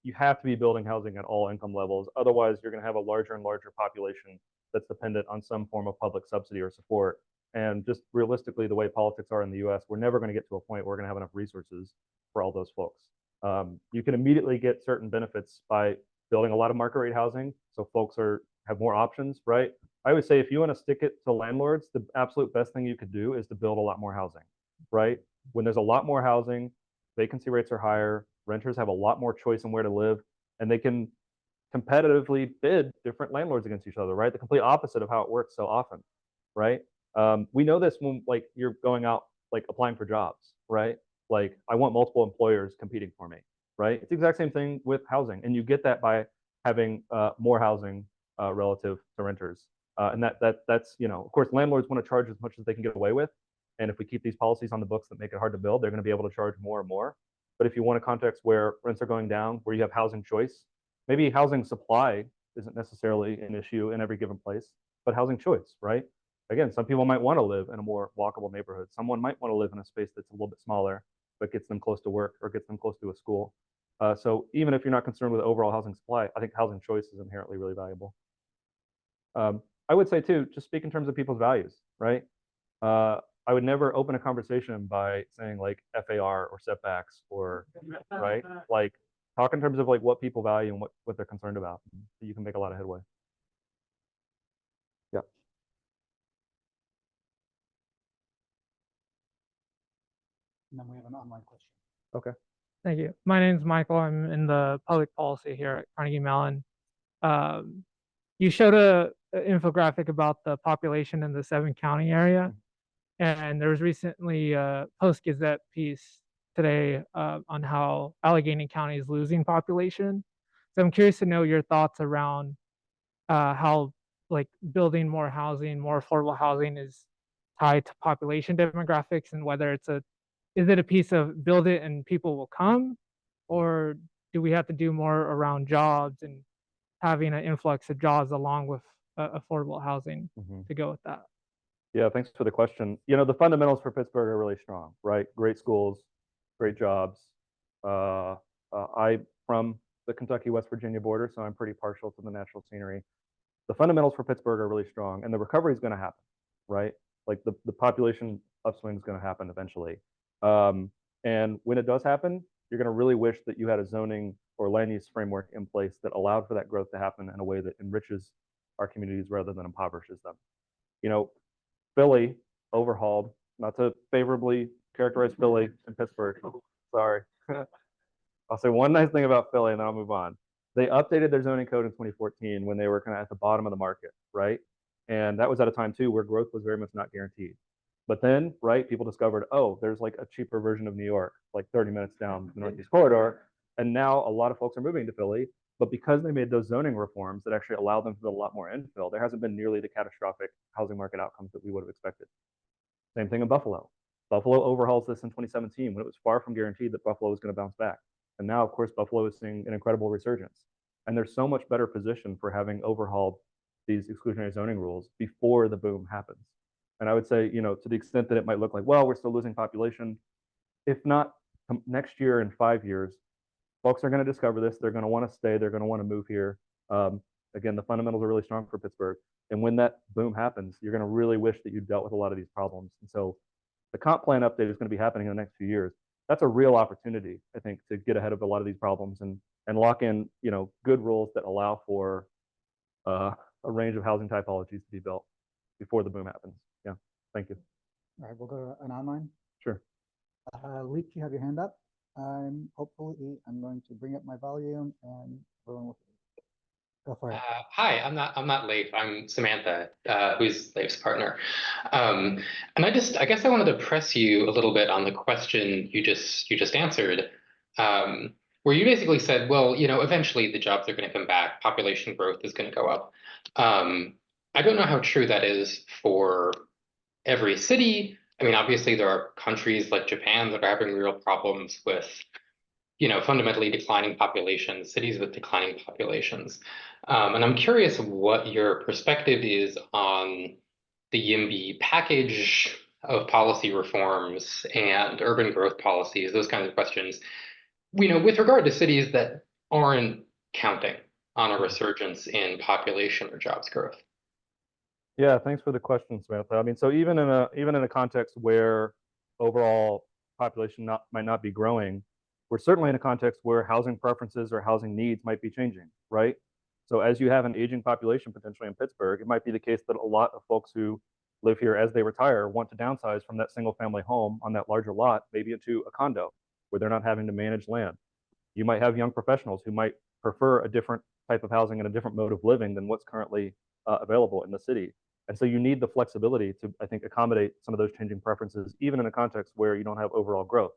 you have to be building housing at all income levels. Otherwise, you're going to have a larger and larger population that's dependent on some form of public subsidy or support. And just realistically, the way politics are in the US, we're never going to get to a point where we're going to have enough resources for all those folks. You can immediately get certain benefits by building a lot of market rate housing, so folks have more options, right? I would say if you want to stick it to landlords, the absolute best thing you could do is to build a lot more housing, right? When there's a lot more housing, vacancy rates are higher, renters have a lot more choice in where to live, and they can competitively bid different landlords against each other, right? The complete opposite of how it works so often, right? We know this when like you're going out like applying for jobs, right? Like I want multiple employers competing for me, right? It's the exact same thing with housing, and you get that by having more housing relative to renters. And that's, of course, landlords want to charge as much as they can get away with. And if we keep these policies on the books that make it hard to build, they're going to be able to charge more and more. But if you want a context where rents are going down, where you have housing choice, maybe housing supply isn't necessarily an issue in every given place, but housing choice, right? Again, some people might want to live in a more walkable neighborhood. Someone might want to live in a space that's a little bit smaller, but gets them close to work or gets them close to a school. So even if you're not concerned with overall housing supply, I think housing choice is inherently really valuable. I would say too, just speak in terms of people's values, right? I would never open a conversation by saying like FAR or setbacks or right, like talk in terms of like what people value and what they're concerned about. You can make a lot of headway. Yeah. And then we have an online question. Okay. Thank you. My name is Michael. I'm in the public policy here at Carnegie Mellon. You showed a infographic about the population in the 7-county area, and there was recently a Post-Gazette piece today on how Allegheny County is losing population. So I'm curious to know your thoughts around how like building more housing, more affordable housing is tied to population demographics, and whether is it a piece of build it and people will come, or do we have to do more around jobs and having an influx of jobs along with affordable housing to go with that? Yeah, thanks for the question. You know, the fundamentals for Pittsburgh are really strong, right? Great schools, great jobs. I'm from the Kentucky-West Virginia border, so I'm pretty partial to the natural scenery. The fundamentals for Pittsburgh are really strong, and the recovery is going to happen, right? Like the population upswing is going to happen eventually. And when it does happen, you're going to really wish that you had a zoning or land use framework in place that allowed for that growth to happen in a way that enriches our communities rather than impoverishes them. You know, Philly overhauled, not to favorably characterize Philly and Pittsburgh. Sorry. I'll say one nice thing about Philly and then I'll move on. They updated their zoning code in 2014 when they were kind of at the bottom of the market, right? And that was at a time too where growth was very much not guaranteed. But then, right, people discovered, oh, there's like a cheaper version of New York, like 30 minutes down the Northeast Corridor. And now a lot of folks are moving to Philly. But because they made those zoning reforms that actually allowed them to build a lot more infill, there hasn't been nearly the catastrophic housing market outcomes that we would have expected. Same thing in Buffalo. Buffalo overhauls this in 2017 when it was far from guaranteed that Buffalo was going to bounce back. And now, of course, Buffalo is seeing an incredible resurgence. And they're so much better positioned for having overhauled these exclusionary zoning rules before the boom happens. And I would say, you know, to the extent that it might look like, well, we're still losing population, if not next year and 5 years, folks are going to discover this. They're going to want to stay. They're going to want to move here. Again, the fundamentals are really strong for Pittsburgh. And when that boom happens, you're going to really wish that you dealt with a lot of these problems. And so the comp plan update is going to be happening in the next few years. That's a real opportunity, I think, to get ahead of a lot of these problems and lock in, you know, good rules that allow for a range of housing typologies to be built before the boom happens. Yeah, thank you. All right, we'll go to an online. Sure. Leek, you have your hand up. Hopefully, I'm going to bring up my volume and everyone will go for it. Hi, I'm not Leif. I'm Samantha, who's Leif's partner. And I guess I wanted to press you a little bit on the question you just answered, where you basically said, well, you know, eventually the jobs are going to come back, population growth is going to go up. I don't know how true that is for every city. I mean, obviously there are countries like Japan that are having real problems with, you know, fundamentally declining populations, cities with declining populations. And I'm curious what your perspective is on the YIMBY package of policy reforms and urban growth policies, those kinds of questions, you know, with regard to cities that aren't counting on a resurgence in population or jobs growth. Yeah, thanks for the question, Samantha. I mean, so even in a context where overall population might not be growing, we're certainly in a context where housing preferences or housing needs might be changing, right? So as you have an aging population potentially in Pittsburgh, it might be the case that a lot of folks who live here as they retire want to downsize from that single family home on that larger lot, maybe into a condo where they're not having to manage land. You might have young professionals who might prefer a different type of housing and a different mode of living than what's currently available in the city. And so you need the flexibility to, I think, accommodate some of those changing preferences, even in a context where you don't have overall growth.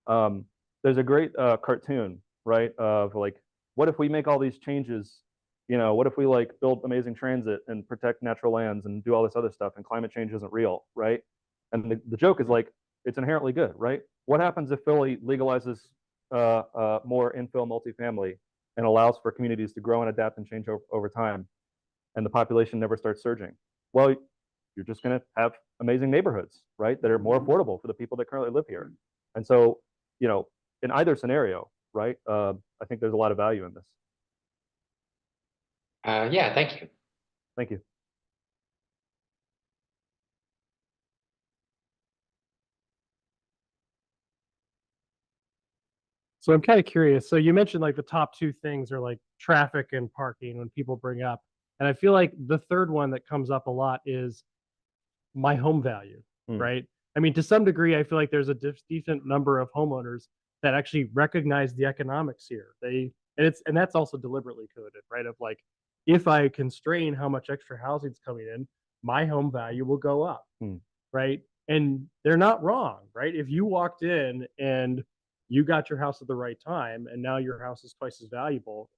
There's a great cartoon, right, of like, what if we make all these changes? You know, what if we like build amazing transit and protect natural lands and do all this other stuff and climate change isn't real, right? And the joke is like, it's inherently good, right? What happens if Philly legalizes more infill multifamily and allows for communities to grow and adapt and change over time, and the population never starts surging? Well, you're just going to have amazing neighborhoods, right, that are more affordable for the people that currently live here. And so, you know, in either scenario, right? I think there's a lot of value in this. Yeah, thank you. Thank you. So I'm kind of curious. So you mentioned like the top two things are like traffic and parking when people bring up. And I feel like the third one that comes up a lot is my home value, right? I mean, to some degree, I feel like there's a decent number of homeowners that actually recognize the economics here. And that's also deliberately coded, right? Of like, if I constrain how much extra housing is coming in, my home value will go up, right? And they're not wrong, right? If you walked in and you got your house at the right time and now your house is twice as valuable,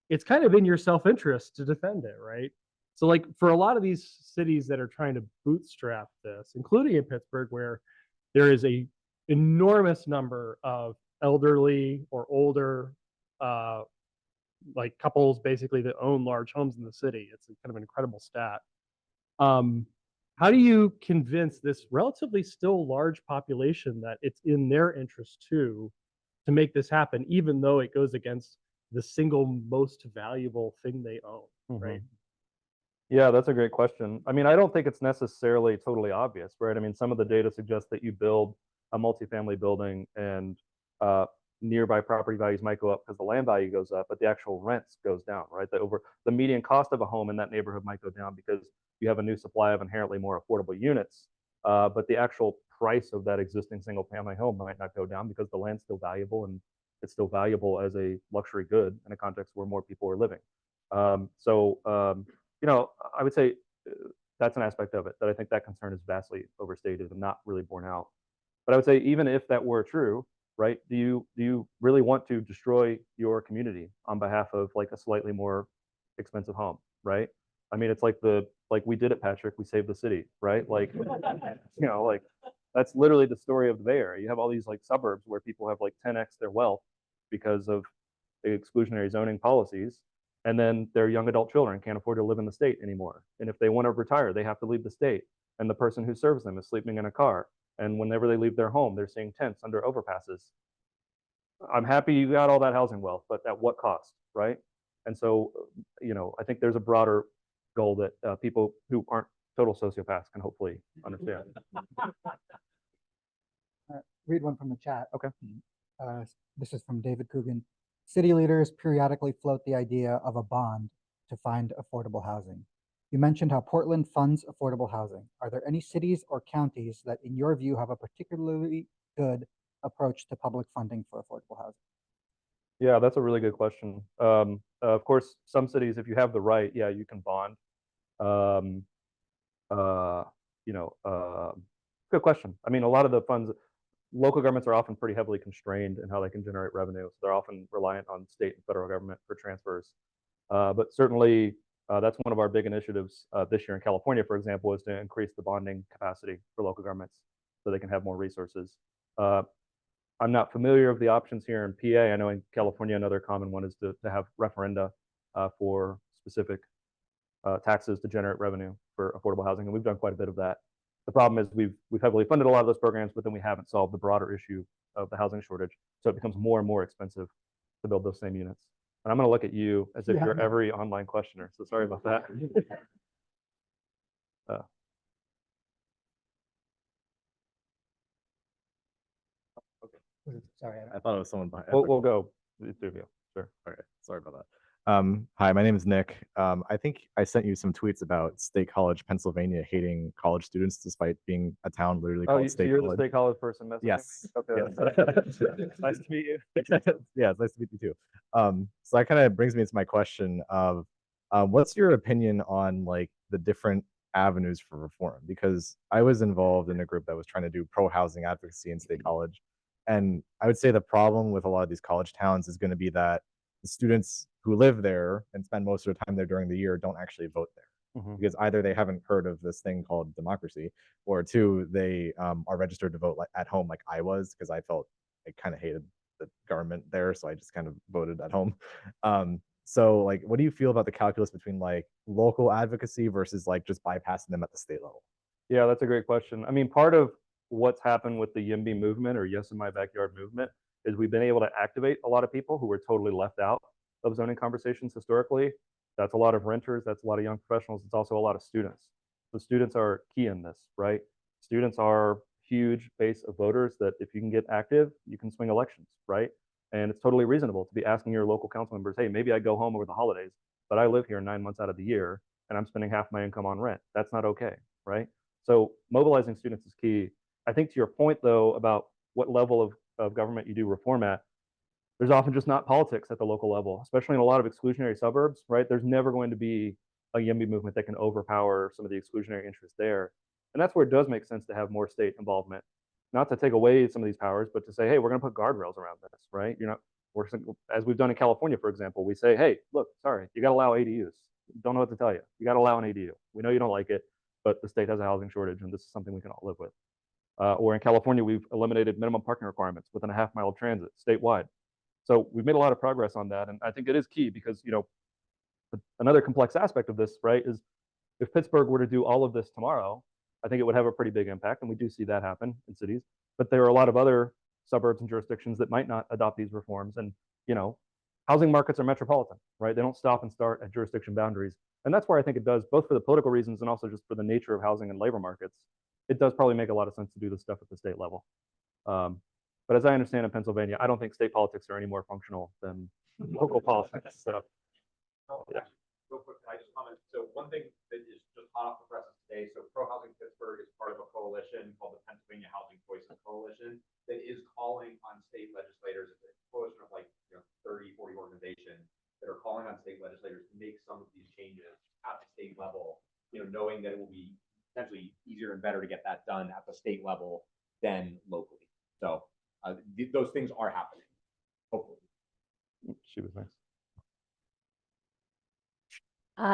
it's kind of in your self-interest to defend it, right? So like for a lot of these cities that are trying to bootstrap this, including in Pittsburgh, where there is a enormous number of elderly or older like couples basically that own large homes in the city. It's kind of an incredible stat. How do you convince this relatively still large population that it's in their interest too to make this happen, even though it goes against the single most valuable thing they own, right? Yeah, that's a great question. I mean, I don't think it's necessarily totally obvious, right? I mean, some of the data suggests that you build a multifamily building and nearby property values might go up because the land value goes up, but the actual rents goes down, right? The median cost of a home in that neighborhood might go down because you have a new supply of inherently more affordable units, but the actual price of that existing single family home might not go down because the land's still valuable and it's still valuable as a luxury good in a context where more people are living. You know, I would say that's an aspect of it that I think that concern is vastly overstated and not really borne out. But I would say even if that were true, right? Do you really want to destroy your community on behalf of like a slightly more expensive home, right? I mean, it's like we did it, Patrick. We saved the city, right? Like, you know, like that's literally the story of the Bay Area. You have all these like suburbs where people have like 10x their wealth because of the exclusionary zoning policies, and then their young adult children can't afford to live in the state anymore. And if they want to retire, they have to leave the state. And the person who serves them is sleeping in a car. And whenever they leave their home, they're seeing tents under overpasses. I'm happy you got all that housing wealth, but at what cost, right? And so, you know, I think there's a broader goal that people who aren't total sociopaths can hopefully understand. Read one from the chat. Okay. This is from David Coogan. City leaders periodically float the idea of a bond to find affordable housing. You mentioned how Portland funds affordable housing. Are there any cities or counties that, in your view, have a particularly good approach to public funding for affordable housing? Yeah, that's a really good question. Of course, some cities, if you have the right, yeah, you can bond. You know, good question. I mean, a lot of the funds, local governments are often pretty heavily constrained in how they can generate revenue. So they're often reliant on state and federal government for transfers. But certainly, that's one of our big initiatives this year in California, for example, is to increase the bonding capacity for local governments so they can have more resources. I'm not familiar with the options here in PA. I know in California, another common one is to have referenda for specific taxes to generate revenue for affordable housing, and we've done quite a bit of that. The problem is we've heavily funded a lot of those programs, but then we haven't solved the broader issue of the housing shortage. So it becomes more and more expensive to build those same units. And I'm going to look at you as if you're every online questioner. So sorry about that. Sorry, I thought it was someone behind. We'll go through you. Sure. Okay, sorry about that. Hi, my name is Nick. I think I sent you some tweets about State College, Pennsylvania, hating college students despite being a town literally called State you're College. the State College person messaging Yes. me? Okay. Nice to meet you. Yeah, it's nice to meet you too. So that kind of brings me to my question of what's your opinion on like the different avenues for reform? Because I was involved in a group that was trying to do pro-housing advocacy in State College. And I would say the problem with a lot of these college towns is going to be that the students who live there and spend most of their time there during the year don't actually vote there. Because either they haven't heard of this thing called democracy, or two, they are registered to vote like at home like I was, because I felt I kind of hated the government there, so I just kind of voted at home. So like, what do you feel about the calculus between like local advocacy versus like just bypassing them at the state level? Yeah, that's a great question. I mean, part of what's happened with the YIMBY movement or Yes in My Backyard movement is we've been able to activate a lot of people who were totally left out of zoning conversations historically. That's a lot of renters, that's a lot of young professionals, it's also a lot of students. The students are key in this, right? Students are huge base of voters that if you can get active, you can swing elections, right? And it's totally reasonable to be asking your local council members, hey, maybe I go home over the holidays, but I live here 9 months out of the year and I'm spending half my income on rent. That's not okay, right? So mobilizing students is key. I think to your point though, about what level of government you do reform at, there's often just not politics at the local level, especially in a lot of exclusionary suburbs, right? There's never going to be a YIMBY movement that can overpower some of the exclusionary interests there. And that's where it does make sense to have more state involvement, not to take away some of these powers, but to say, hey, we're going to put guardrails around this, right? You're not, as we've done in California, for example, we say, hey, look, sorry, you got to allow ADUs. Don't know what to tell you. You got to allow an ADU. We know you don't like it, but the state has a housing shortage, and this is something we can all live with. Or in California, we've eliminated minimum parking requirements within a half-mile of transit statewide. So we've made a lot of progress on that, and I think it is key because, you know, another complex aspect of this, right, is if Pittsburgh were to do all of this tomorrow, I think it would have a pretty big impact, and we do see that happen in cities. But there are a lot of other suburbs and jurisdictions that might not adopt these reforms, and you know, housing markets are metropolitan, right? They don't stop and start at jurisdiction boundaries, and that's where I think it does, both for the political reasons and also just for the nature of housing and labor markets. It does probably make a lot of sense to do this stuff at the state level. But as I understand in Pennsylvania, I don't think state politics are any more functional than local politics. So, yeah. Real quick, can I just comment? So one thing that is just hot off the presses today, so Pro Housing Pittsburgh is part of a coalition called the Pennsylvania Housing Voices Coalition that is calling on state legislators. It's a coalition of like 30, 40 organizations that are calling on state legislators to make some of these changes at the state level, knowing that it will be potentially easier and better to get that done at the state level than locally. So those things are happening, hopefully. She was nice.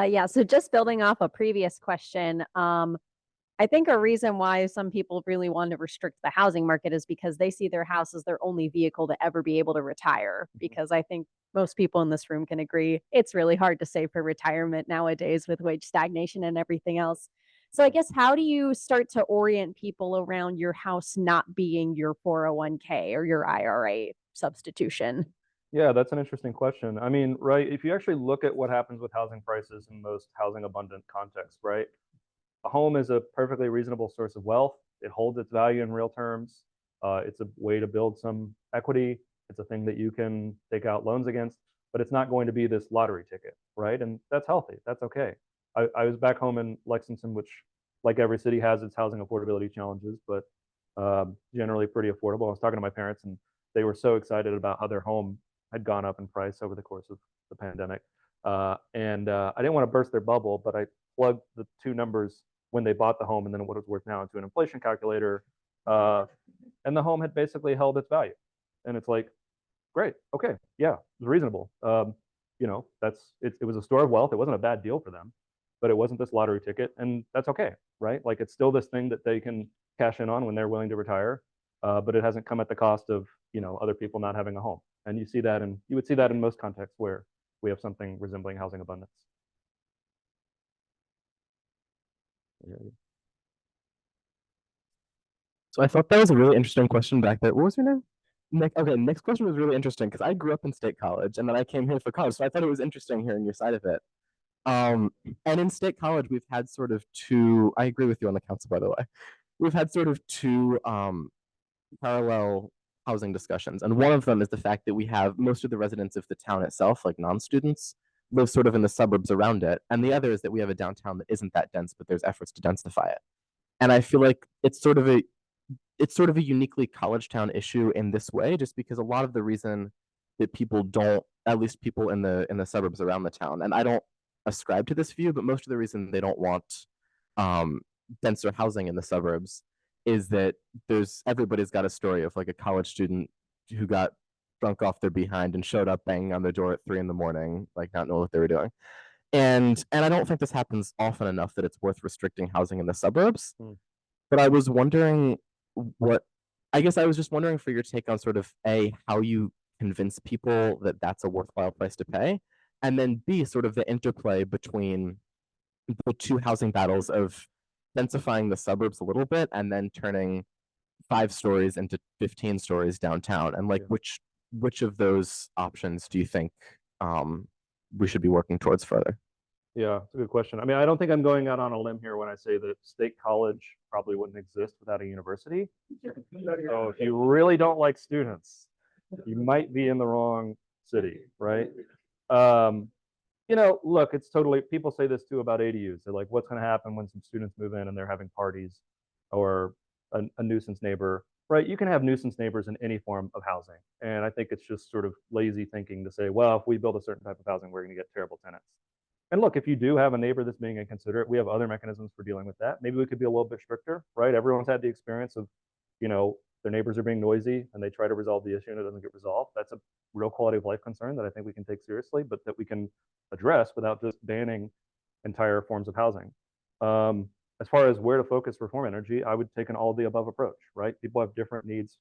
Yeah, so just building off a previous question, I think a reason why some people really want to restrict the housing market is because they see their house as their only vehicle to ever be able to retire. Because I think most people in this room can agree it's really hard to save for retirement nowadays with wage stagnation and everything else. So I guess how do you start to orient people around your house not being your 401k or your IRA substitution? Yeah, that's an interesting question. I mean, right, if you actually look at what happens with housing prices in most housing abundant contexts, right? A home is a perfectly reasonable source of wealth. It holds its value in real terms. It's a way to build some equity. It's a thing that you can take out loans against, but it's not going to be this lottery ticket, right? And that's healthy. That's okay. I was back home in Lexington, which, like every city, has its housing affordability challenges, but generally pretty affordable. I was talking to my parents, and they were so excited about how their home had gone up in price over the course of the pandemic. I didn't want to burst their bubble, but I plugged the two numbers when they bought the home and then what it's worth now into an inflation calculator. And the home had basically held its value. And it's like, great, okay, yeah, it was reasonable. It was a store of wealth. It wasn't a bad deal for them, but it wasn't this lottery ticket, and that's okay, right? Like, it's still this thing that they can cash in on when they're willing to retire, but it hasn't come at the cost of other people not having a home. And you would see that in most contexts where we have something resembling housing abundance. So I thought that was a really interesting question back there. What was your name? Nick. Okay, Nick's question was really interesting because I grew up in State College and then I came here for college, so I thought it was interesting hearing your side of it. And in State College, we've had sort of two. I agree with you on the council, by the way. We've had sort of two parallel housing discussions, and one of them is the fact that we have most of the residents of the town itself, like non-students, live sort of in the suburbs around it, and the other is that we have a downtown that isn't that dense, but there's efforts to densify it. And I feel like it's sort of a uniquely college town issue in this way, just because a lot of the reason that people don't, at least people in the suburbs around the town, and I don't ascribe to this view, but most of the reason they don't want denser housing in the suburbs is that everybody's got a story of like a college student who got drunk off their behind and showed up banging on their door at 3 a.m, like not knowing what they were doing. And I don't think this happens often enough that it's worth restricting housing in the suburbs. But I was wondering I was just wondering for your take on sort of how you convince people that that's a worthwhile price to pay, and then B, sort of the interplay between the two housing battles of densifying the suburbs a little bit and then turning 5 stories into 15 stories downtown, and like Yeah. which of those options do you think we should be working towards further? Yeah, it's a good question. I mean, I don't think I'm going out on a limb here when I say that State College probably wouldn't exist without a university. So if you really don't like students, you might be in the wrong city, right? You know, look, it's totally, people say this too about ADUs. They're like, what's going to happen when some students move in and they're having parties, or a nuisance neighbor, right? You can have nuisance neighbors in any form of housing. And I think it's just sort of lazy thinking to say, well, if we build a certain type of housing, we're going to get terrible tenants. And look, if you do have a neighbor that's being inconsiderate, we have other mechanisms for dealing with that. Maybe we could be a little bit stricter, right? Everyone's had the experience of, you know, their neighbors are being noisy and they try to resolve the issue and it doesn't get resolved. That's a real quality of life concern that I think we can take seriously, but that we can address without just banning entire forms of housing. As far as where to focus reform energy, I would take an all of the above approach, right? People have different needs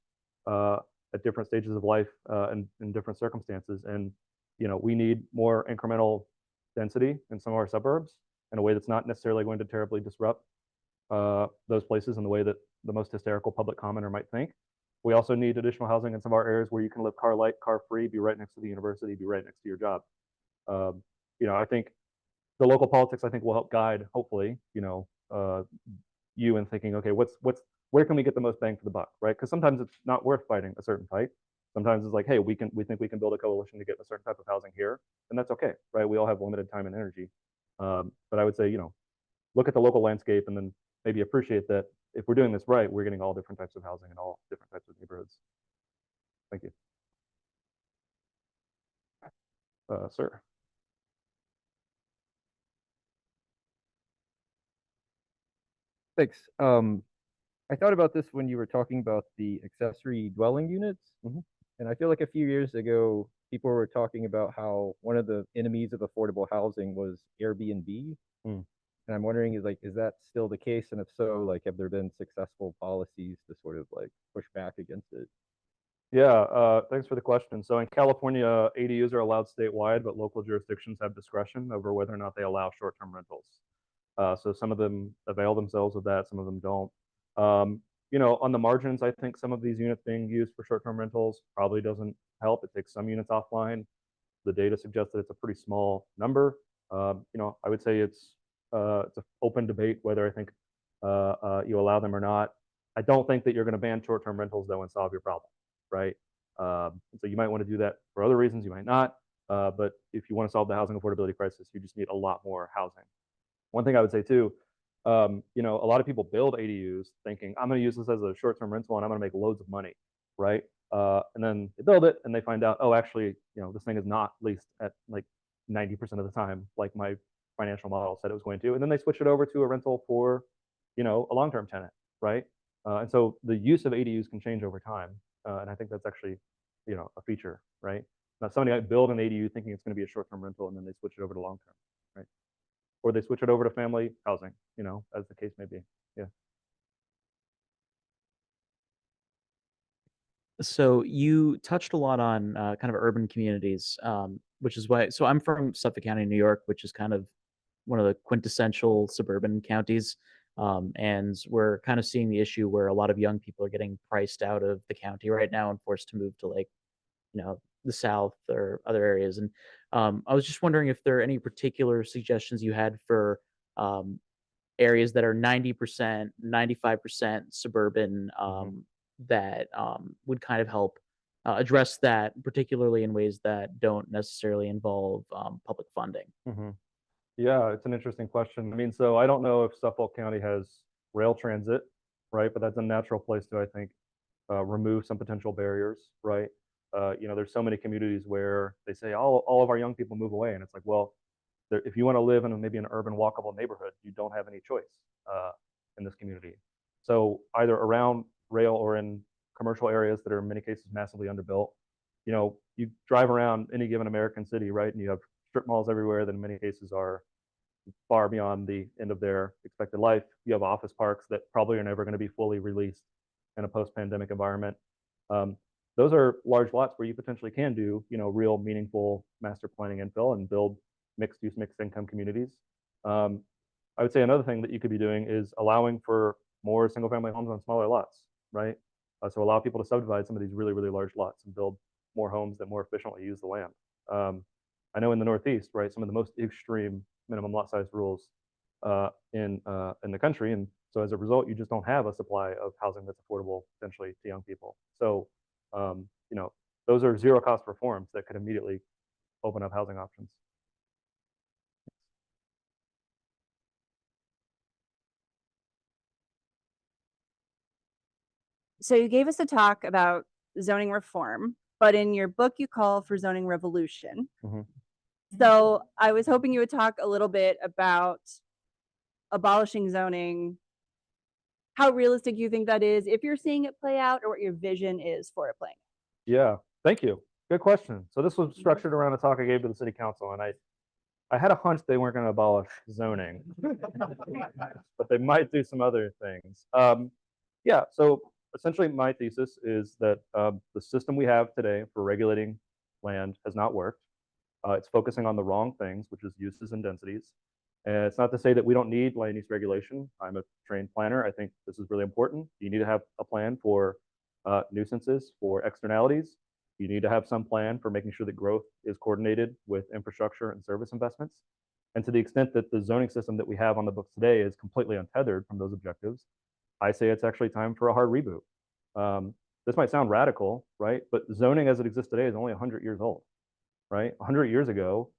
at different stages of life and in different circumstances. And, you know, we need more incremental density in some of our suburbs in a way that's not necessarily going to terribly disrupt those places in the way that the most hysterical public commenter might think. We also need additional housing in some of our areas where you can live car light, car free, be right next to the university, be right next to your job. You know, I think the local politics, I think, will help guide, hopefully, you know, you in thinking, okay, where can we get the most bang for the buck, right? Because sometimes it's not worth fighting a certain fight. Sometimes it's like, hey, we think we can build a coalition to get a certain type of housing here, and that's okay, right? We all have limited time and energy. But I would say, you know, look at the local landscape and then maybe appreciate that if we're doing this right, we're getting all different types of housing in all different types of neighborhoods. Thank you. Sir. Thanks. I thought about this when you were talking about the accessory dwelling units. And I feel like a few years ago, people were talking about how one of the enemies of affordable housing was Airbnb. And I'm wondering, is that still the case? And if so, like, have there been successful policies to sort of like push back against it? Yeah, thanks for the question. So in California, ADUs are allowed statewide, but local jurisdictions have discretion over whether or not they allow short-term rentals. So some of them avail themselves of that, some of them don't. You know, on the margins, I think some of these units being used for short-term rentals probably doesn't help. It takes some units offline. The data suggests that it's a pretty small number. You know, I would say it's an open debate whether I think you allow them or not. I don't think that you're going to ban short-term rentals though and solve your problem, right? So you might want to do that for other reasons, you might not. But if you want to solve the housing affordability crisis, you just need a lot more housing. One thing I would say too, you know, a lot of people build ADUs thinking, I'm going to use this as a short-term rental and I'm going to make loads of money, right? And then they build it and they find out, oh, actually, you know, this thing is not leased at like 90% of the time, like my financial model said it was going to. And then they switch it over to a rental for, you know, a long-term tenant, right? And so the use of ADUs can change over time. And I think that's actually, you know, a feature, right? Now, somebody might build an ADU thinking it's going to be a short-term rental and then they switch it over to long-term, right? Or they switch it over to family housing, you know, as the case may be. Yeah. So you touched a lot on kind of urban communities, which is why. So I'm from Suffolk County, New York, which is kind of one of the quintessential suburban counties, and we're kind of seeing the issue where a lot of young people are getting priced out of the county right now and forced to move to, like, you know, the South or other areas. And I was just wondering if there are any particular suggestions you had for areas that are 90%, 95% suburban, that would kind of help address that, particularly in ways that don't necessarily involve public funding. Yeah, it's an interesting question. I mean, so I don't know if Suffolk County has rail transit, right? But that's a natural place to, I think, remove some potential barriers, right? You know, there's so many communities where they say all of our young people move away, and it's like, well, if you want to live in maybe an urban walkable neighborhood, you don't have any choice in this community. So either around rail or in commercial areas that are in many cases massively underbuilt, you know, you drive around any given American city, right? And you have strip malls everywhere that in many cases are far beyond the end of their expected life. You have office parks that probably are never going to be fully released in a post-pandemic environment. Those are large lots where you potentially can do, you know, real meaningful master planning infill and build mixed use, mixed income communities. I would say another thing that you could be doing is allowing for more single family homes on smaller lots, right? So allow people to subdivide some of these really, really large lots and build more homes that more efficiently use the land. I know in the Northeast, right, some of the most extreme minimum lot size rules in the country, and so as a result, you just don't have a supply of housing that's affordable potentially to young people. So, you know, those are zero cost reforms that could immediately open up housing options. So you gave us a talk about zoning reform, but in your book you call for zoning revolution. Mhm. So I was hoping you would talk a little bit about abolishing zoning, how realistic you think that is, if you're seeing it play out, or what your vision is for it playing. Yeah, thank you. Good question. So this was structured around a talk I gave to the city council, and I had a hunch they weren't going to abolish zoning, but they might do some other things. Yeah, so essentially my thesis is that the system we have today for regulating land has not worked. It's focusing on the wrong things, which is uses and densities. And it's not to say that we don't need land use regulation. I'm a trained planner. I think this is really important. You need to have a plan for nuisances, for externalities. You need to have some plan for making sure that growth is coordinated with infrastructure and service investments. And to the extent that the zoning system that we have on the books today is completely untethered from those objectives, I say it's actually time for a hard reboot. This might sound radical, right? But zoning as it exists today is only 100 years old, right? 100 years ago,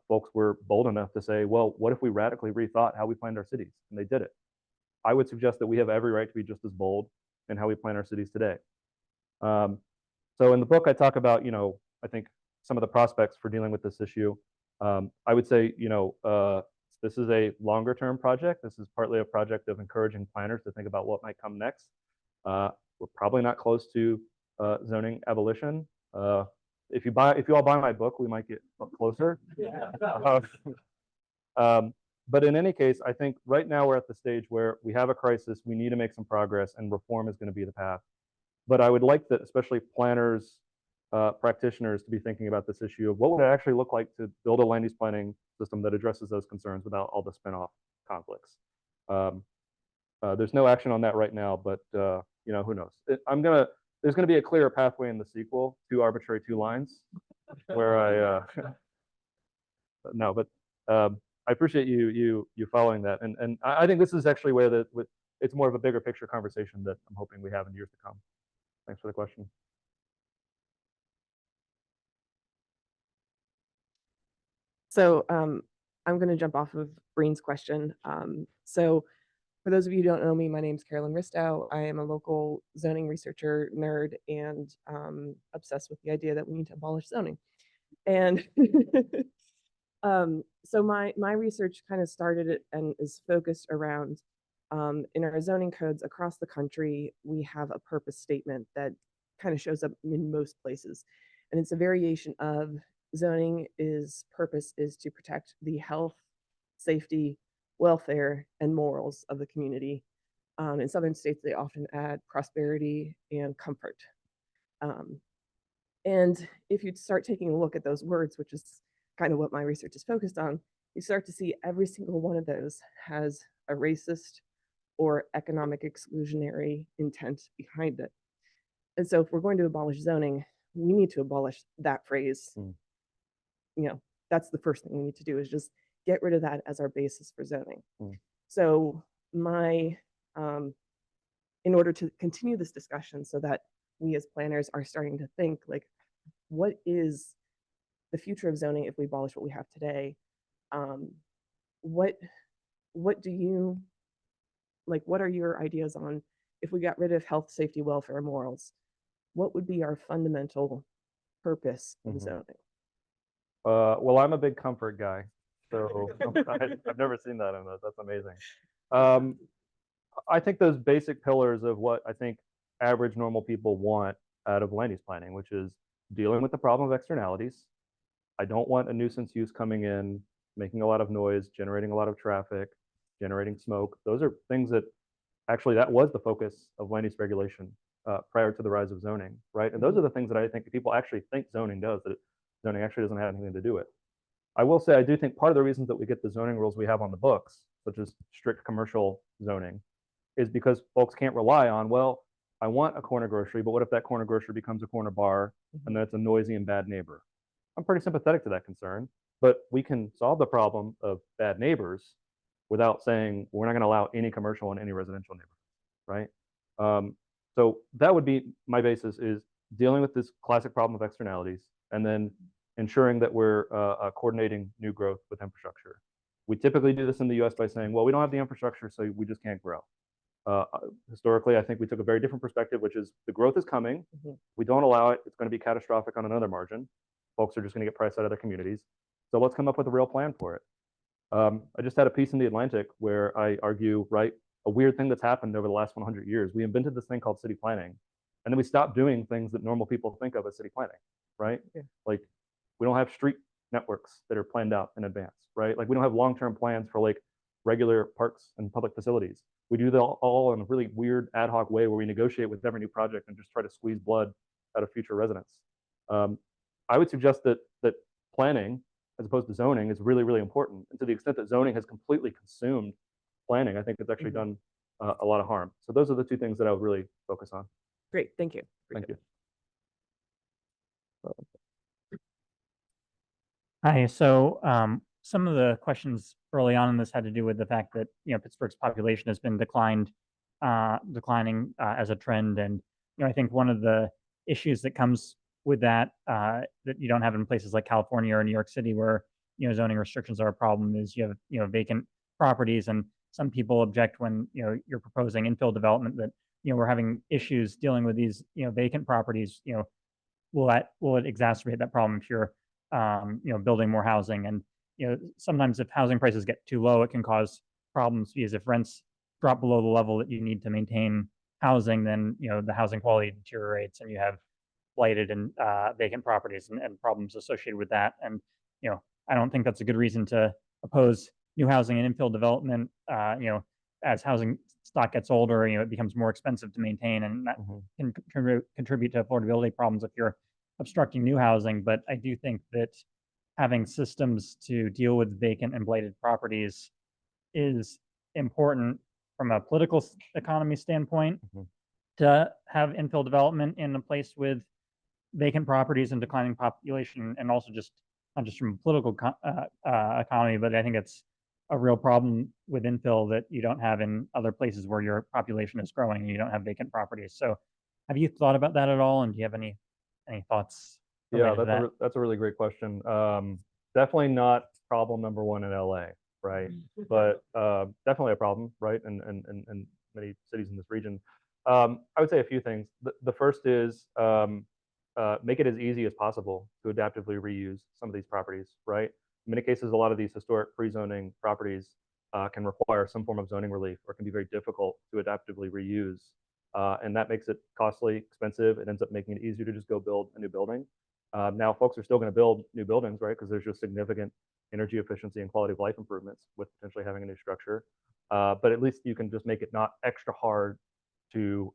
folks were bold enough to say, well, what if we radically rethought how we planned our cities? And they did it. I would suggest that we have every right to be just as bold in how we plan our cities today. So in the book, I talk about, you know, I think some of the prospects for dealing with this issue. I would say, you know, this is a longer term project. This is partly a project of encouraging planners to think about what might come next. We're probably not close to zoning abolition. If you all buy my book, we might get closer. But in any case, I think right now we're at the stage where we have a crisis. We need to make some progress, and reform is going to be the path. But I would like that, especially planners, practitioners, to be thinking about this issue of what would it actually look like to build a land use planning system that addresses those concerns without all the spin-off conflicts. There's no action on that right now, but you know, who knows? There's gonna be a clearer pathway in the sequel to Arbitrary Lines, where I no, but I appreciate you following that, and I think this is actually where it's more of a bigger picture conversation that I'm hoping we have in years to come. Thanks for the question. So I'm going to jump off of Breen's question. So for those of you who don't know me, my name's Carolyn Ristow. I am a local zoning researcher nerd and obsessed with the idea that we need to abolish zoning. And so my research kind of started it and is focused around in our zoning codes across the country, we have a purpose statement that kind of shows up in most places. And it's a variation of zoning purpose is to protect the health, safety, welfare, and morals of the community. In southern states, they often add prosperity and comfort. And if you start taking a look at those words, which is kind of what my research is focused on, you start to see every single one of those has a racist or economic exclusionary intent behind it. And so if we're going to abolish zoning, we need to abolish that phrase. You know, that's the first thing we need to do, is just get rid of that as our basis for zoning. So in order to continue this discussion so that we as planners are starting to think like, what is the future of zoning if we abolish what we have today? What do you, like, what are your ideas on if we got rid of health, safety, welfare, and morals? What would be our fundamental purpose of zoning? Well, I'm a big comfort guy, so I've never seen that in that's amazing. I think those basic pillars of what I think average normal people want out of land use planning, which is dealing with the problem of externalities. I don't want a nuisance use coming in, making a lot of noise, generating a lot of traffic, generating smoke. Those are things that actually that was the focus of land use regulation prior to the rise of zoning, right? And those are the things that I think people actually think zoning does, that zoning actually doesn't have anything to do with. I will say I do think part of the reasons that we get the zoning rules we have on the books, such as strict commercial zoning, is because folks can't rely on, well, I want a corner grocery, but what if that corner grocery becomes a corner bar and then it's a noisy and bad neighbor? I'm pretty sympathetic to that concern, but we can solve the problem of bad neighbors without saying we're not going to allow any commercial in any residential neighborhood, right? So that would be my basis, is dealing with this classic problem of externalities and then ensuring that we're coordinating new growth with infrastructure. We typically do this in the US by saying, well, we don't have the infrastructure, so we just can't grow. Historically, I think we took a very different perspective, which is the growth is coming. We don't allow it. It's going to be catastrophic on another margin. Folks are just going to get priced out of their communities. So let's come up with a real plan for it. I just had a piece in the Atlantic where I argue, right, a weird thing that's happened over the last 100 years. We invented this thing called city planning, and then we stopped doing things that normal people think of as city planning, right? Yeah. Like, we don't have street networks that are planned out in advance, right? Like, we don't have long-term plans for like regular parks and public facilities. We do that all in a really weird ad hoc way where we negotiate with every new project and just try to squeeze blood out of future residents. I would suggest that planning, as opposed to zoning, is really, really important. And to the extent that zoning has completely consumed planning, I think it's actually done a lot of harm. So those are the two things that I would really focus on. Great, thank you. Thank you. Hi. So some of the questions early on in this had to do with the fact that Pittsburgh's population has been declining as a trend, and I think one of the issues that comes with that that you don't have in places like California or New York City, where zoning restrictions are a problem, is you have vacant properties, and some people object when you're proposing infill development that we're having issues dealing with these vacant properties. Will it exacerbate that problem if you're building more housing? And sometimes if housing prices get too low, it can cause problems, because if rents drop below the level that you need to maintain housing, then the housing quality deteriorates, and you have blighted and vacant properties and problems associated with that. And I don't think that's a good reason to oppose new housing and infill development. As housing stock gets older, it becomes more expensive to maintain, and that can contribute to affordability problems if you're obstructing new housing. But I do think that having systems to deal with vacant and blighted properties is important from a political economy standpoint. To have infill development in a place with vacant properties and declining population, and also just not just from a political economy, but I think it's a real problem with infill that you don't have in other places where your population is growing and you don't have vacant properties. So have you thought about that at all? And do you have any thoughts? Yeah, that's a really great question. Definitely not problem number one in LA, right? But definitely a problem, right? And many cities in this region. I would say a few things. The first is make it as easy as possible to adaptively reuse some of these properties, right? In many cases, a lot of these historic pre-zoning properties can require some form of zoning relief, or can be very difficult to adaptively reuse. And that makes it costly, expensive. It ends up making it easier to just go build a new building. Now, folks are still going to build new buildings, right? Because there's just significant energy efficiency and quality of life improvements with potentially having a new structure. But at least you can just make it not extra hard to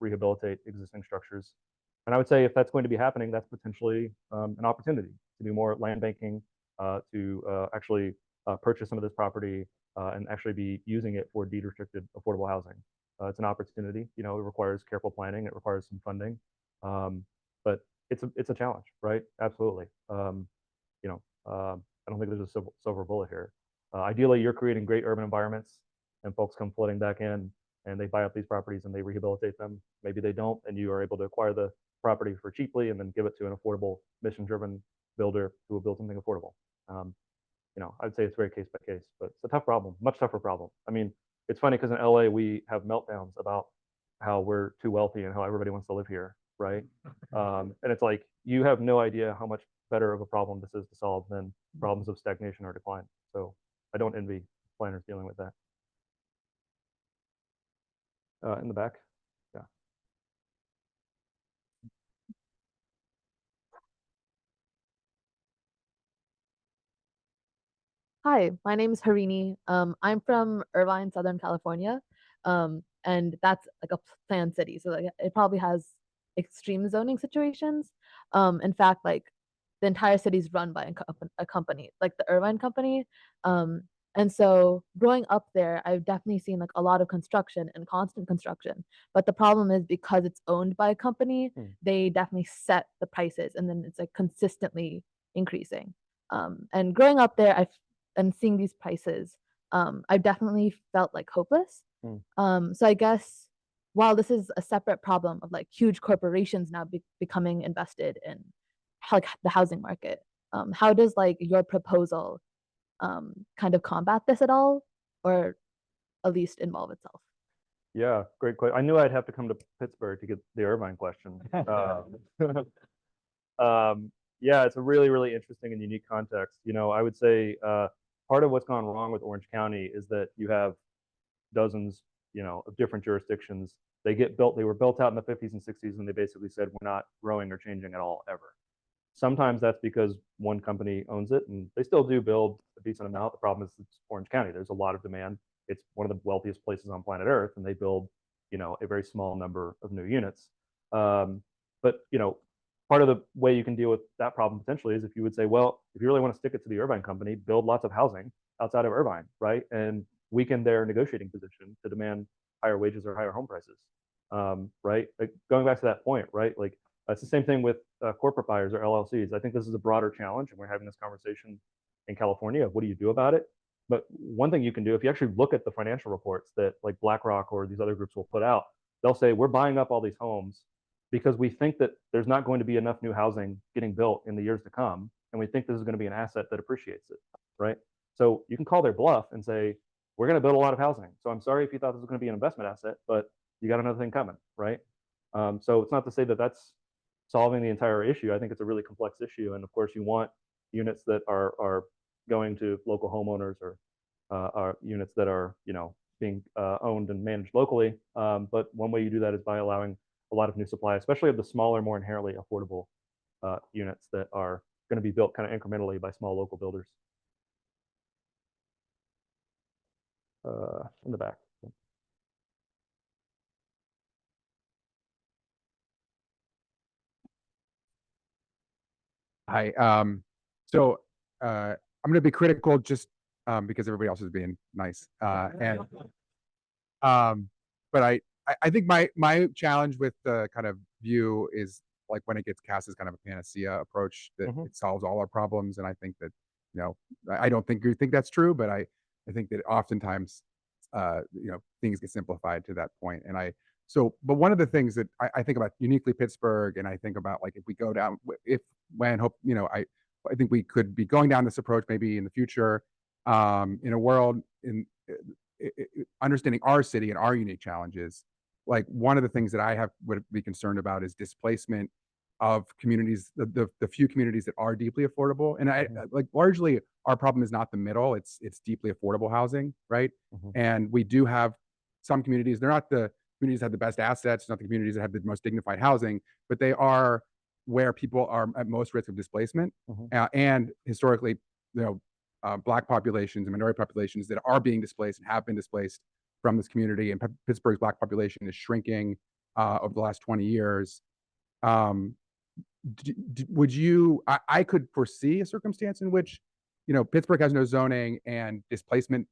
rehabilitate existing structures. And I would say if that's going to be happening, that's potentially an opportunity to do more land banking, to actually purchase some of this property and actually be using it for deed restricted affordable housing. It's an opportunity. It requires careful planning. It requires some funding, but it's a challenge, right? Absolutely. I don't think there's a silver bullet here. Ideally, you're creating great urban environments, and folks come flooding back in, and they buy up these properties and they rehabilitate them. Maybe they don't, and you are able to acquire the property for cheaply and then give it to an affordable, mission-driven builder who will build something affordable. I'd say it's very case by case, but it's a tough problem, much tougher problem. I mean, it's funny because in LA we have meltdowns about how we're too wealthy and how everybody wants to live here, right? And it's like, you have no idea how much better of a problem this is to solve than problems of stagnation or decline. So I don't envy planners dealing with that. In the back, yeah. Hi, my name is Harini. I'm from Irvine, Southern California, and that's like a planned city. So like, it probably has extreme zoning situations. In fact, like the entire city is run by a company, like the Irvine company. And so growing up there, I've definitely seen like a lot of construction and constant construction. But the problem is because it's owned by a company, they definitely set the prices and then it's like consistently increasing. And growing up there, and seeing these prices, I've definitely felt like hopeless. So I guess while this is a separate problem of like huge corporations now becoming invested in like the housing market, how does like your proposal kind of combat this at all, or at least involve itself? Yeah, great question. I knew I'd have to come to Pittsburgh to get the Irvine question. Yeah, it's a really, really interesting and unique context. You know, I would say part of what's gone wrong with Orange County is that you have dozens, you know, of different jurisdictions. They were built out in the 50s and 60s, and they basically said, we're not growing or changing at all, ever. Sometimes that's because one company owns it, and they still do build a decent amount. The problem is it's Orange County. There's a lot of demand. It's one of the wealthiest places on planet Earth, and they build, you know, a very small number of new units. But you know, part of the way you can deal with that problem potentially is if you would say, well, if you really want to stick it to the Irvine company, build lots of housing outside of Irvine, right, and weaken their negotiating position to demand higher wages or higher home prices, right? Like, going back to that point, right? Like, it's the same thing with corporate buyers or LLCs. I think this is a broader challenge, and we're having this conversation in California of what do you do about it. But one thing you can do, if you actually look at the financial reports that like BlackRock or these other groups will put out, they'll say, we're buying up all these homes because we think that there's not going to be enough new housing getting built in the years to come. And we think this is going to be an asset that appreciates it, right? So you can call their bluff and say, we're going to build a lot of housing. So I'm sorry if you thought this was going to be an investment asset, but you got another thing coming, right? So it's not to say that that's solving the entire issue. I think it's a really complex issue. And of course, you want units that are going to local homeowners or are units that are, you know, being owned and managed locally. But one way you do that is by allowing a lot of new supply, especially of the smaller, more inherently affordable units that are going to be built kind of incrementally by small local builders. In the back. Hi. So I'm going to be critical just because everybody else is being nice. But I think my challenge with the kind of view is like when it gets cast as kind of a panacea approach that it solves all our problems. And I think that, you know, I don't think you think that's true, but I think that oftentimes, you know, things get simplified to that point. And but one of the things that I think about uniquely Pittsburgh, and I think about like if we go down, you know, I think we could be going down this approach maybe in the future, in a world understanding our city and our unique challenges. Like one of the things that I would be concerned about is displacement of communities, the few communities that are deeply affordable. And I like largely our problem is not the middle; it's deeply affordable housing, right? And we do have some communities. They're not the communities that have the best assets, not the communities that have the most dignified housing, but they are where people are at most risk of displacement. And historically, you know, Black populations and minority populations that are being displaced and have been displaced from this community. And Pittsburgh's Black population is shrinking over the last 20 years. Would you, I could foresee a circumstance in which, you know, Pittsburgh has no zoning and displacement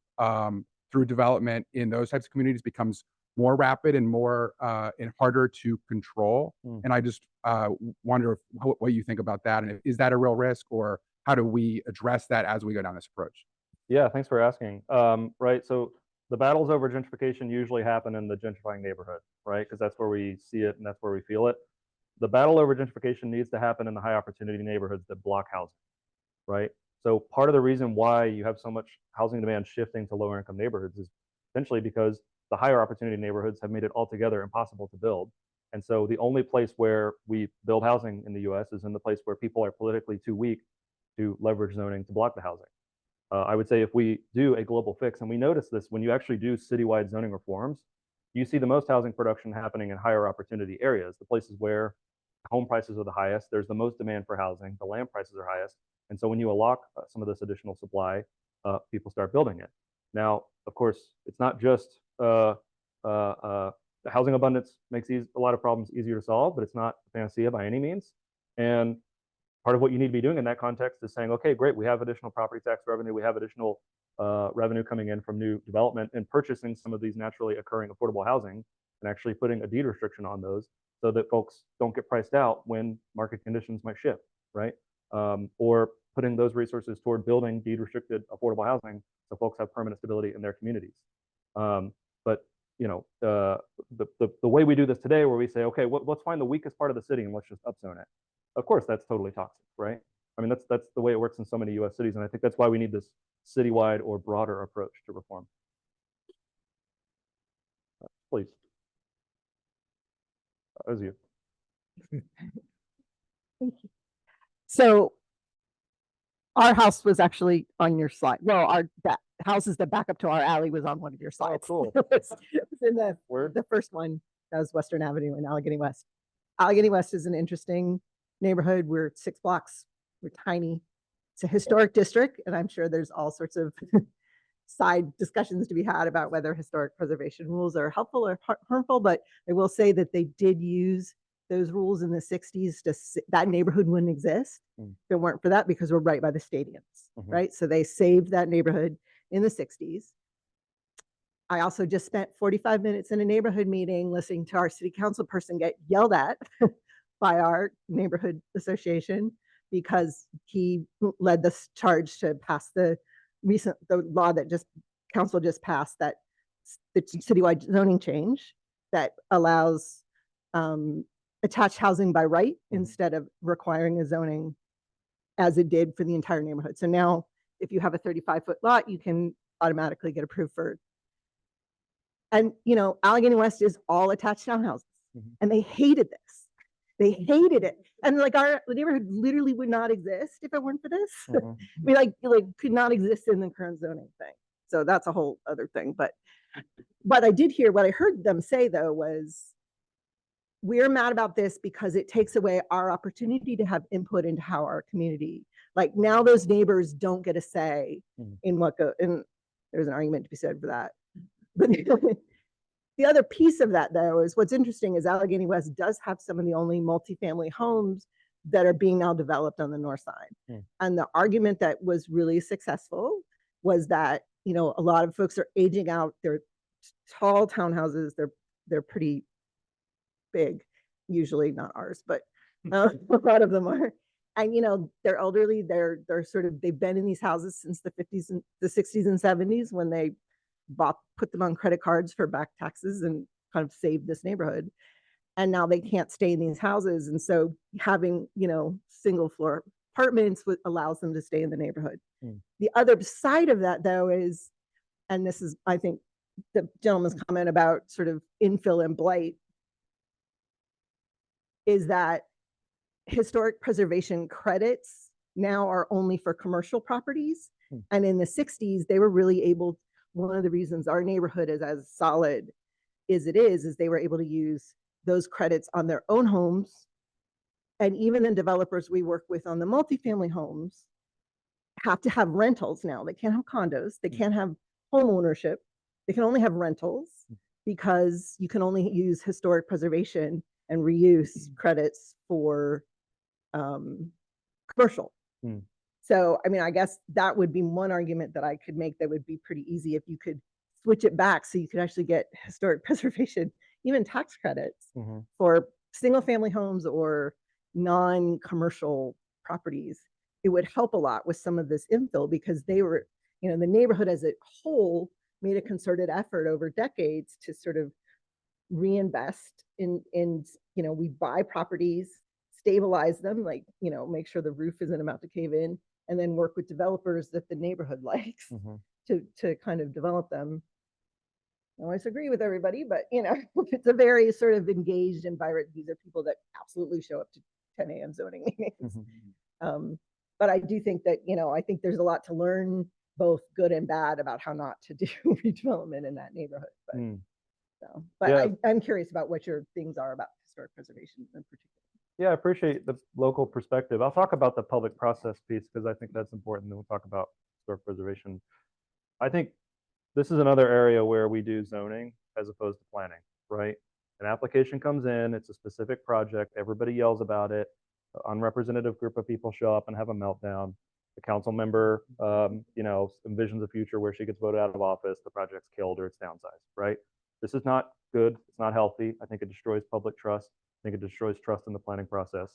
through development in those types of communities becomes more rapid and more and harder to control. And I just wonder what you think about that. And is that a real risk, or how do we address that as we go down this approach? Yeah, thanks for asking. Right, so the battles over gentrification usually happen in the gentrifying neighborhood, right? Because that's where we see it and that's where we feel it. The battle over gentrification needs to happen in the high opportunity neighborhoods that block housing, right? So part of the reason why you have so much housing demand shifting to lower income neighborhoods is essentially because the higher opportunity neighborhoods have made it altogether impossible to build. And so the only place where we build housing in the US is in the place where people are politically too weak to leverage zoning to block the housing. I would say if we do a global fix, and we notice this when you actually do citywide zoning reforms, you see the most housing production happening in higher opportunity areas, the places where home prices are the highest, there's the most demand for housing, the land prices are highest. And so when you unlock some of this additional supply, people start building it. Now, of course, it's not just the housing abundance makes a lot of problems easier to solve, but it's not a panacea by any means. And part of what you need to be doing in that context is saying, okay, great, we have additional property tax revenue, we have additional revenue coming in from new development and purchasing some of these naturally occurring affordable housing and actually putting a deed restriction on those so that folks don't get priced out when market conditions might shift, right? Or putting those resources toward building deed restricted affordable housing so folks have permanent stability in their communities. But you know, the way we do this today, where we say, okay, let's find the weakest part of the city and let's just upzone it. Of course, that's totally toxic, right? I mean, that's the way it works in so many U.S. cities, and I think that's why we need this citywide or broader approach to reform. Please, that was you. Thank you. So our house was actually on your slide. Well, that houses that back up to our alley was on one of your slides. Oh, cool. It was in the first one. That was Western Avenue in Allegheny West. Allegheny West is an interesting neighborhood. We're 6 blocks. We're tiny. It's a historic district, and I'm sure there's all sorts of side discussions to be had about whether historic preservation rules are helpful or harmful. But I will say that they did use those rules in the 60s. That neighborhood wouldn't exist if it weren't for that, because we're right by the stadiums, right? So they saved that neighborhood in the 60s. I also just spent 45 minutes in a neighborhood meeting listening to our city council person get yelled at by our neighborhood association because he led this charge to pass the law that council just passed, that the citywide zoning change that allows attached housing by right instead of requiring a zoning as it did for the entire neighborhood. So now if you have a 35-foot lot, you can automatically get approved for. And you know, Allegheny West is all attached townhouses, and they hated this. They hated it, and like our neighborhood literally would not exist if it weren't for this. We like could not exist in the current zoning thing. So that's a whole other thing. But what I heard them say though was, we're mad about this because it takes away our opportunity to have input into how our community, like now those neighbors don't get a say in what go. And there's an argument to be said for that. But the other piece of that, though, is what's interesting is Allegheny West does have some of the only multifamily homes that are being now developed on the north side. And the argument that was really successful was that, you know, a lot of folks are aging out. They're tall townhouses. They're pretty big, usually not ours, but a lot of them are. And, you know, they're elderly. They're they've been in these houses since the 50s and the 60s and 70s when they put them on credit cards for back taxes and kind of saved this neighborhood. And now they can't stay in these houses. And so having, you know, single floor apartments allows them to stay in the neighborhood. The other side of that, though, is, and this is, I think, the gentleman's comment about sort of infill and blight, is that historic preservation credits now are only for commercial properties. And in the 60s, they were really able, one of the reasons our neighborhood is as solid as it is they were able to use those credits on their own homes. And even the developers we work with on the multifamily homes have to have rentals now. They can't have condos. They can't have home ownership. They can only have rentals because you can only use historic preservation and reuse credits for commercial. So, I mean, I guess that would be one argument that I could make that would be pretty easy if you could switch it back so you could actually get historic preservation, even tax credits for single family homes or non-commercial properties. It would help a lot with some of this infill because they were, you know, the neighborhood as a whole made a concerted effort over decades to sort of reinvest in, you know, we buy properties, stabilize them, like, you know, make sure the roof isn't about to cave in, and then work with developers that the neighborhood likes to kind of develop them. I always agree with everybody, but you know, it's a very sort of engaged environment. These are people that absolutely show up to 10 a.m. zoning meetings. But I do think that, you know, I think there's a lot to learn, both good and bad, about how not to do redevelopment in that neighborhood. But, Yeah. I'm curious about what your things are about historic preservation in particular. Yeah, I appreciate the local perspective. I'll talk about the public process piece because I think that's important. Then we'll talk about historic preservation. I think this is another area where we do zoning as opposed to planning, right? An application comes in, it's a specific project, everybody yells about it, an unrepresentative group of people show up and have a meltdown. the council member, you know, envisions a future where she gets voted out of office, the project's killed or it's downsized, right? This is not good. It's not healthy. I think it destroys public trust. I think it destroys trust in the planning process.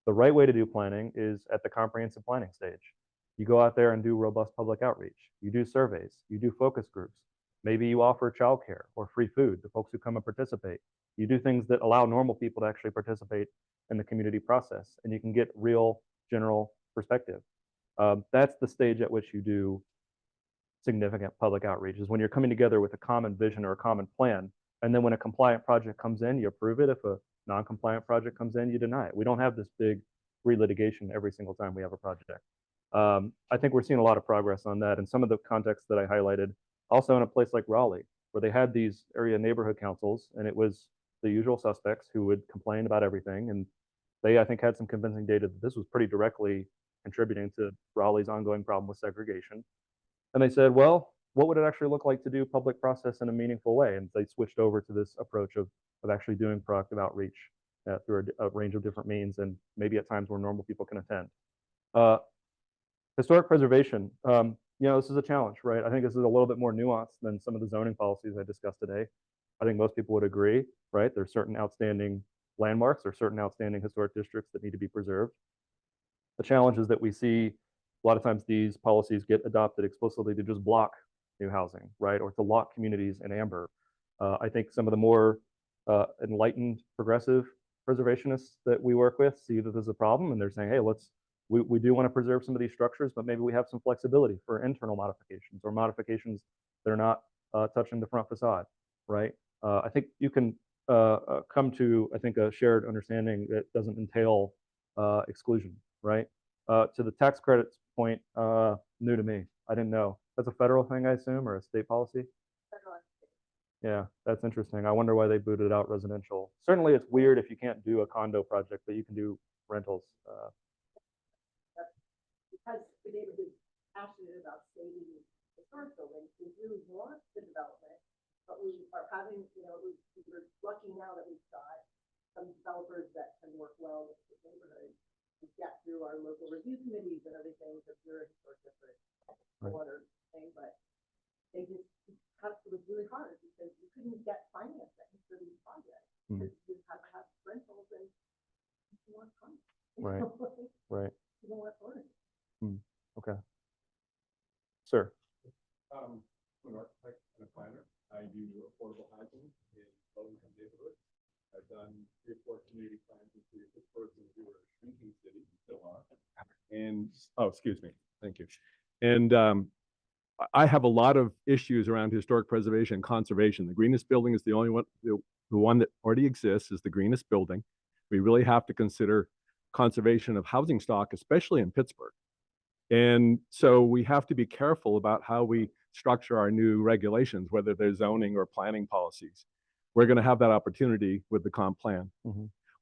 The right way to do planning is at the comprehensive planning stage. You go out there and do robust public outreach. You do surveys. You do focus groups. Maybe you offer childcare or free food to folks who come and participate. You do things that allow normal people to actually participate in the community process, and you can get real general perspective. That's the stage at which you do significant public outreach, is when you're coming together with a common vision or a common plan. And then when a compliant project comes in, you approve it. If a non-compliant project comes in, you deny it. We don't have this big relitigation every single time we have a project. I think we're seeing a lot of progress on that. And some of the contexts that I highlighted, also in a place like Raleigh, where they had these area neighborhood councils, and it was the usual suspects who would complain about everything. And they, I think, had some convincing data that this was pretty directly contributing to Raleigh's ongoing problem with segregation. And they said, well, what would it actually look like to do public process in a meaningful way? And they switched over to this approach of actually doing proactive outreach through a range of different means, and maybe at times where normal people can attend. Historic preservation, you know, this is a challenge, right? I think this is a little bit more nuanced than some of the zoning policies I discussed today. I think most people would agree, right? There's certain outstanding landmarks or certain outstanding historic districts that need to be preserved. The challenge is that we see a lot of times these policies get adopted explicitly to just block new housing, right? Or to lock communities in amber. I think some of the more enlightened progressive preservationists that we work with see that there's a problem, and they're saying, hey, we do want to preserve some of these structures, but maybe we have some flexibility for internal modifications or modifications that are not touching the front facade, right? I think you can come to, I think, a shared understanding that doesn't entail exclusion, right? To the tax credits point, new to me. I didn't know. That's a federal thing, I assume, or a state policy? Yeah, that's interesting. I wonder why they booted out residential. Certainly it's weird if you can't do a condo project, but you can do rentals. Because the neighborhood is passionate about saving historic buildings, we really want the development, but we are having, you know, we're lucky now that we've got some developers that can work well with the neighborhood to get through our local review committees and everything, because we're a historic district, water thing, but they just, it was really hard because you couldn't get financing for these projects. Because you had to have rentals and you want condos. Right, right. You don't want owners. Okay. Sir. I'm an architect and a planner. I do affordable housing in low-income neighborhoods. I've done 3 or 4 community plans in the city of Pittsburgh, since we were a shrinking city, still are. And, oh, excuse me, thank you. And I have a lot of issues around historic preservation and conservation. The greenest building is the only one, the one that already exists is the greenest building. We really have to consider conservation of housing stock, especially in Pittsburgh. And so we have to be careful about how we structure our new regulations, whether they're zoning or planning policies. We're going to have that opportunity with the comp plan.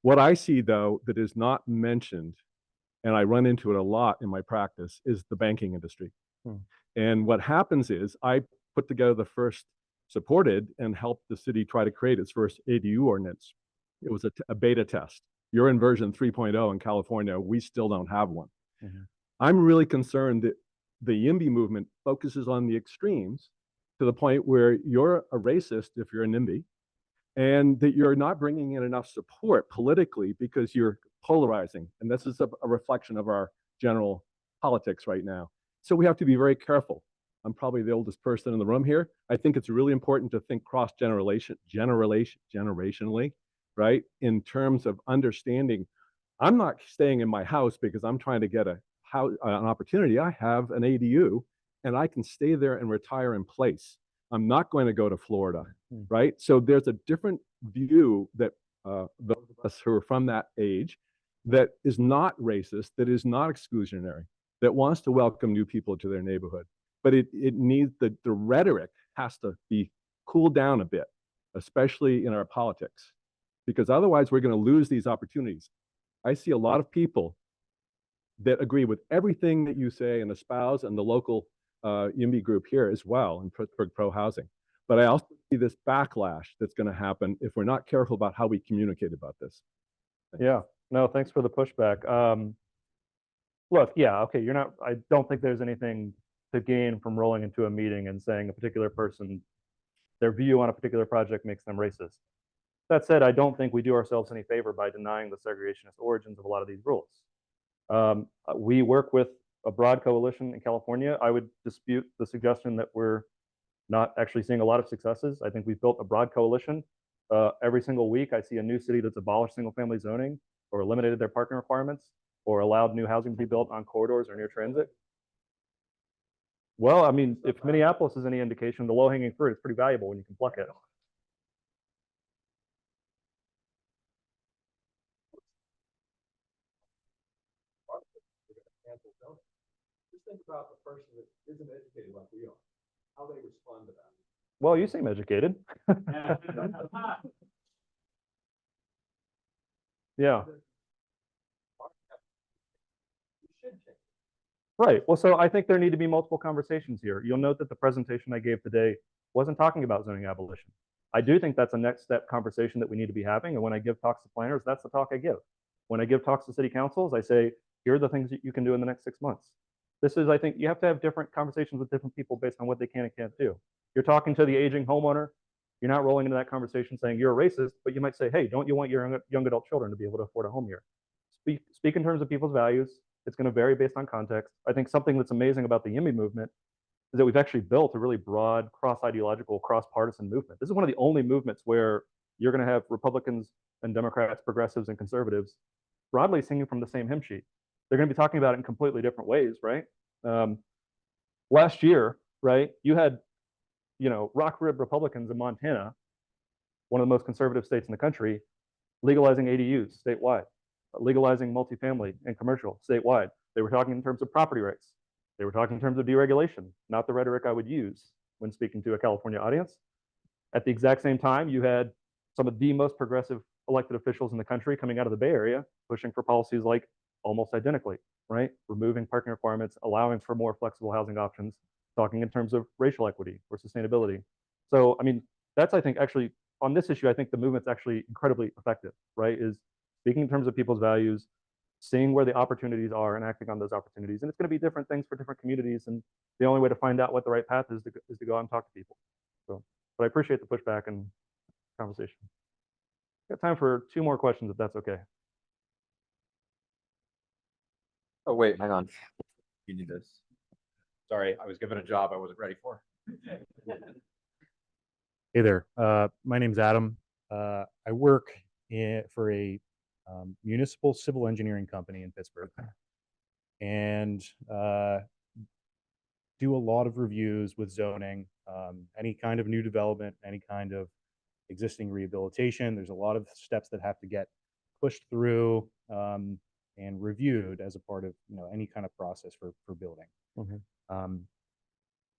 What I see, though, that is not mentioned, and I run into it a lot in my practice, is the banking industry. And what happens is I put together the first, supported and helped the city try to create its first ADU ordinance. It was a beta test. You're in version 3.0 in California. We still don't have one. I'm really concerned that the YIMBY movement focuses on the extremes to the point where you're a racist if you're a NIMBY, and that you're not bringing in enough support politically because you're polarizing. And this is a reflection of our general politics right now. So we have to be very careful. I'm probably the oldest person in the room here. I think it's really important to think generationally, right? In terms of understanding, I'm not staying in my house because I'm trying to get an opportunity. I have an ADU and I can stay there and retire in place. I'm not going to go to Florida, right? So there's a different view that those of us who are from that age that is not racist, that is not exclusionary, that wants to welcome new people to their neighborhood. But it needs, the rhetoric has to be cooled down a bit, especially in our politics, because otherwise we're going to lose these opportunities. I see a lot of people that agree with everything that you say and espouse, and the local YIMBY group here as well in Pittsburgh Pro Housing. But I also see this backlash that's going to happen if we're not careful about how we communicate about this. Yeah, no, thanks for the pushback. look, yeah, okay, you're not, I don't think there's anything to gain from rolling into a meeting and saying a particular person, their view on a particular project makes them racist. That said, I don't think we do ourselves any favor by denying the segregationist origins of a lot of these rules. We work with a broad coalition in California. I would dispute the suggestion that we're not actually seeing a lot of successes. I think we've built a broad coalition. Every single week, I see a new city that's abolished single-family zoning or eliminated their parking requirements or allowed new housing to be built on corridors or near transit. Well, I mean, if Minneapolis is any indication, the low-hanging fruit is pretty valuable when you can pluck it. Just think about the person that isn't educated like we are, how they respond to that. Well, you seem educated. Yeah. Right. Well, so I think there need to be multiple conversations here. You'll note that the presentation I gave today wasn't talking about zoning abolition. I do think that's a next step conversation that we need to be having. And when I give talks to planners, that's the talk I give. When I give talks to city councils, I say, here are the things that you can do in the next 6 months. This is, I think, you have to have different conversations with different people based on what they can and can't do. You're talking to the aging homeowner. You're not rolling into that conversation saying you're a racist, but you might say, hey, don't you want your young adult children to be able to afford a home here? Speak in terms of people's values. It's going to vary based on context. I think something that's amazing about the YIMBY movement is that we've actually built a really broad, cross-ideological, cross-partisan movement. This is one of the only movements where you're going to have Republicans and Democrats, progressives and conservatives broadly singing from the same hymn sheet. They're going to be talking about it in completely different ways, right? Last year, right, you had, rock rib Republicans in Montana, one of the most conservative states in the country, legalizing ADUs statewide, legalizing multifamily and commercial statewide. They were talking in terms of property rights. They were talking in terms of deregulation, not the rhetoric I would use when speaking to a California audience. At the exact same time, you had some of the most progressive elected officials in the country coming out of the Bay Area, pushing for policies like almost identically, right? Removing parking requirements, allowing for more flexible housing options, talking in terms of racial equity or sustainability. So, I mean, that's, I think, actually, on this issue, I think the movement's actually incredibly effective, right? Is speaking in terms of people's values, seeing where the opportunities are and acting on those opportunities. And it's going to be different things for different communities. And the only way to find out what the right path is to go out and talk to people. So, but I appreciate the pushback and conversation. Got time for 2 more questions, if that's okay. Oh, wait, hang on. You need this. Sorry, I was given a job I wasn't ready for. Hey there. My name's Adam. I work for a municipal civil engineering company in Pittsburgh, and do a lot of reviews with zoning, any kind of new development, any kind of existing rehabilitation. There's a lot of steps that have to get pushed through and reviewed as a part of any kind of process for building.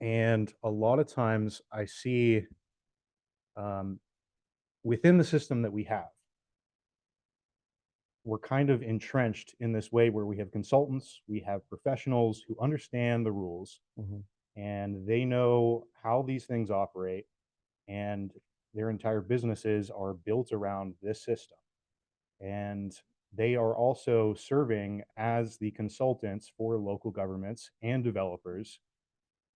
And a lot of times I see within the system that we have, we're kind of entrenched in this way where we have consultants, we have professionals who understand the rules, and they know how these things operate, and their entire businesses are built around this system. And they are also serving as the consultants for local governments and developers.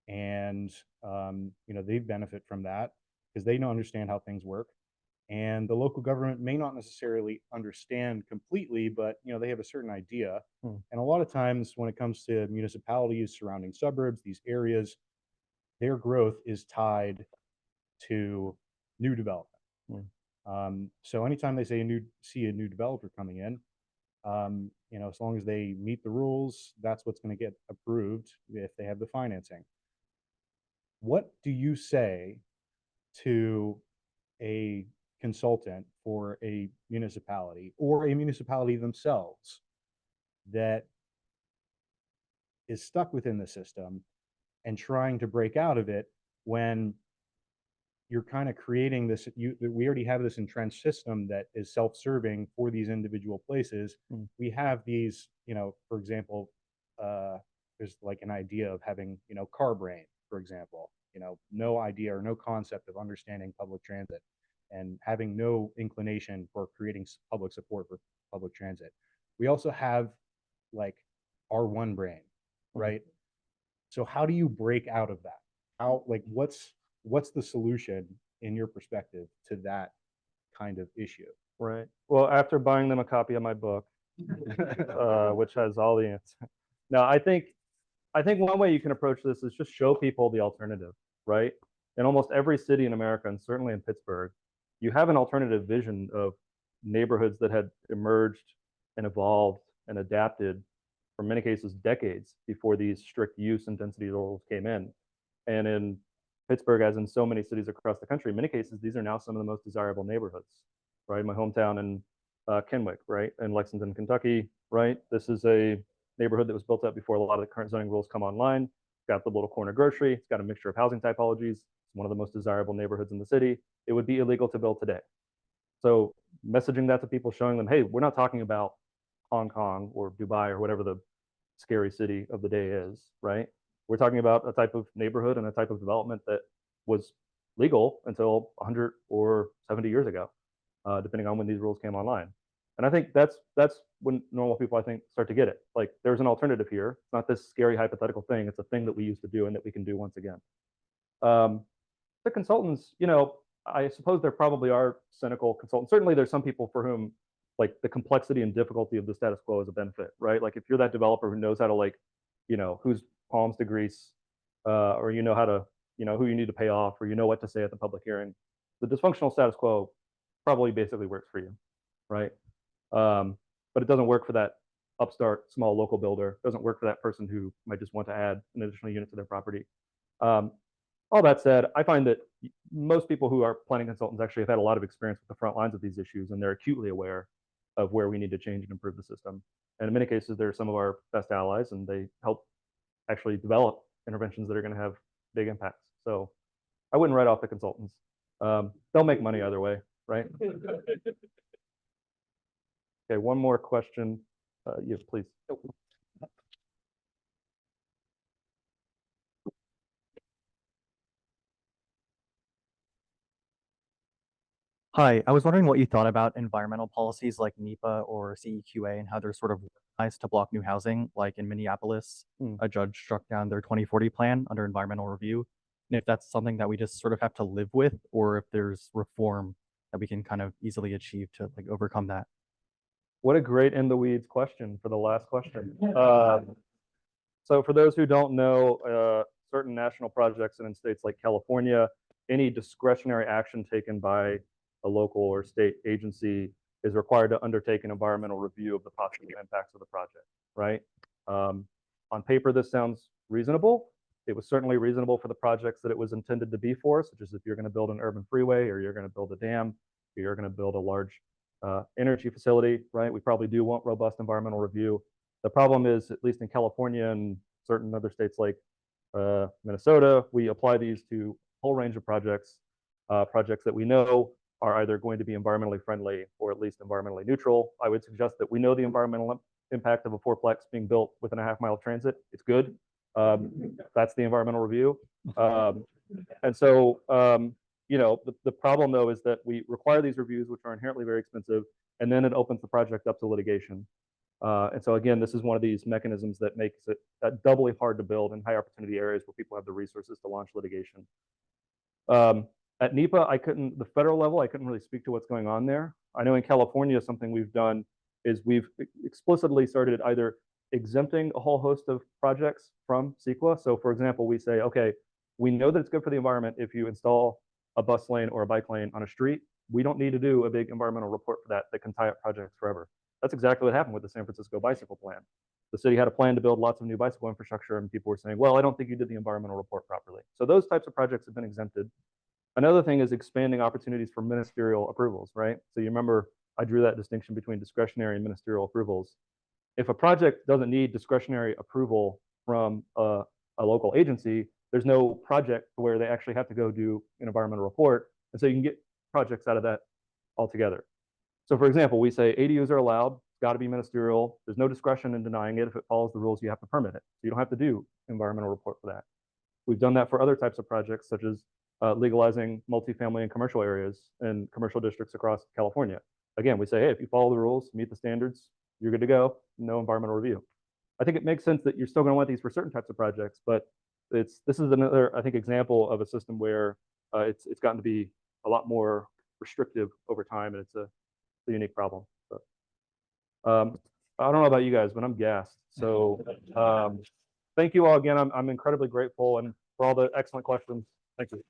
And they benefit from that because they don't understand how things work. And the local government may not necessarily understand completely, but they have a certain idea. And a lot of times when it comes to municipalities, surrounding suburbs, these areas, their growth is tied to new development. So anytime they see a new developer coming in, as long as they meet the rules, that's what's going to get approved if they have the financing. What do you say to a consultant for a municipality or a municipality themselves that is stuck within the system and trying to break out of it when you're kind of creating this, we already have this entrenched system that is self-serving for these individual places. We have these, for example, there's like an idea of having, car brain, for example, no idea or no concept of understanding public transit and having no inclination for creating public support for public transit. We also have like R1 brain, right? So how do you break out of that? How, like, what's the solution in your perspective to that kind of issue? Right. Well, after buying them a copy of my book, which has all the answers. Now, I think one way you can approach this is just show people the alternative, right? In almost every city in America, and certainly in Pittsburgh, you have an alternative vision of neighborhoods that had emerged and evolved and adapted for many cases decades before these strict use and density rules came in. And in Pittsburgh, as in so many cities across the country, in many cases, these are now some of the most desirable neighborhoods, right? My hometown in Kennewick, right? In Lexington, Kentucky, right? This is a neighborhood that was built up before a lot of the current zoning rules come online. It's got the little corner grocery. It's got a mixture of housing typologies. It's one of the most desirable neighborhoods in the city. It would be illegal to build today. So messaging that to people, showing them, hey, we're not talking about Hong Kong or Dubai or whatever the scary city of the day is, right? We're talking about a type of neighborhood and a type of development that was legal until 100 or 70 years ago, depending on when these rules came online. And I think that's when normal people, I think, start to get it. Like, there's an alternative here. It's not this scary hypothetical thing. It's a thing that we used to do and that we can do once again. The consultants, you know, I suppose there probably are cynical consultants. Certainly there's some people for whom, like, the complexity and difficulty of the status quo is a benefit, right? Like, if you're that developer who knows how to, like, you know, whose palms to grease, or you know how to, you know, who you need to pay off, or you know what to say at the public hearing, the dysfunctional status quo probably basically works for you, right? But it doesn't work for that upstart small local builder. It doesn't work for that person who might just want to add an additional unit to their property. All that said, I find that most people who are planning consultants actually have had a lot of experience with the front lines of these issues, and they're acutely aware of where we need to change and improve the system. And in many cases, they're some of our best allies, and they help actually develop interventions that are going to have big impacts. So I wouldn't write off the consultants. They'll make money either way, right? Okay, one more question. Yeah, please. Hi, I was wondering what you thought about environmental policies like NEPA or CEQA and how they're sort of organized to block new housing. Like in Minneapolis, a judge struck down their 2040 plan under environmental review. And if that's something that we just sort of have to live with, or if there's reform that we can kind of easily achieve to like overcome that. What a great in the weeds question for the last question. So for those who don't know, certain national projects and in states like California, any discretionary action taken by a local or state agency is required to undertake an environmental review of the possible impacts of the project, right? On paper, this sounds reasonable. It was certainly reasonable for the projects that it was intended to be for, such as if you're going to build an urban freeway, or you're going to build a dam, or you're going to build a large energy facility, right? We probably do want robust environmental review. The problem is, at least in California and certain other states like Minnesota, we apply these to a whole range of projects, projects that we know are either going to be environmentally friendly or at least environmentally neutral. I would suggest that we know the environmental impact of a fourplex being built within a half-mile of transit. It's good. That's the environmental review. And so, you know, the problem though is that we require these reviews, which are inherently very expensive, and then it opens the project up to litigation. And so again, this is one of these mechanisms that makes it doubly hard to build in high opportunity areas where people have the resources to launch litigation. At NEPA, the federal level, I couldn't really speak to what's going on there. I know in California, something we've done is we've explicitly started either exempting a whole host of projects from CEQA. So for example, we say, okay, we know that it's good for the environment if you install a bus lane or a bike lane on a street. We don't need to do a big environmental report for that can tie up projects forever. That's exactly what happened with the San Francisco bicycle plan. The city had a plan to build lots of new bicycle infrastructure, and people were saying, well, I don't think you did the environmental report properly. So those types of projects have been exempted. Another thing is expanding opportunities for ministerial approvals, right? So you remember I drew that distinction between discretionary and ministerial approvals. If a project doesn't need discretionary approval from a local agency, there's no project where they actually have to go do an environmental report. And so you can get projects out of that altogether. So for example, we say ADUs are allowed, it's got to be ministerial. There's no discretion in denying it. If it follows the rules, you have to permit it. So you don't have to do environmental report for that. We've done that for other types of projects, such as legalizing multifamily and commercial areas and commercial districts across California. Again, we say, hey, if you follow the rules, meet the standards, you're good to go, no environmental review. I think it makes sense that you're still going to want these for certain types of projects, but this is another, I think, example of a system where it's gotten to be a lot more restrictive over time, and it's a unique problem. But, I don't know about you guys, but I'm gassed. So thank you all again. I'm incredibly grateful and for all the excellent questions. Thank you.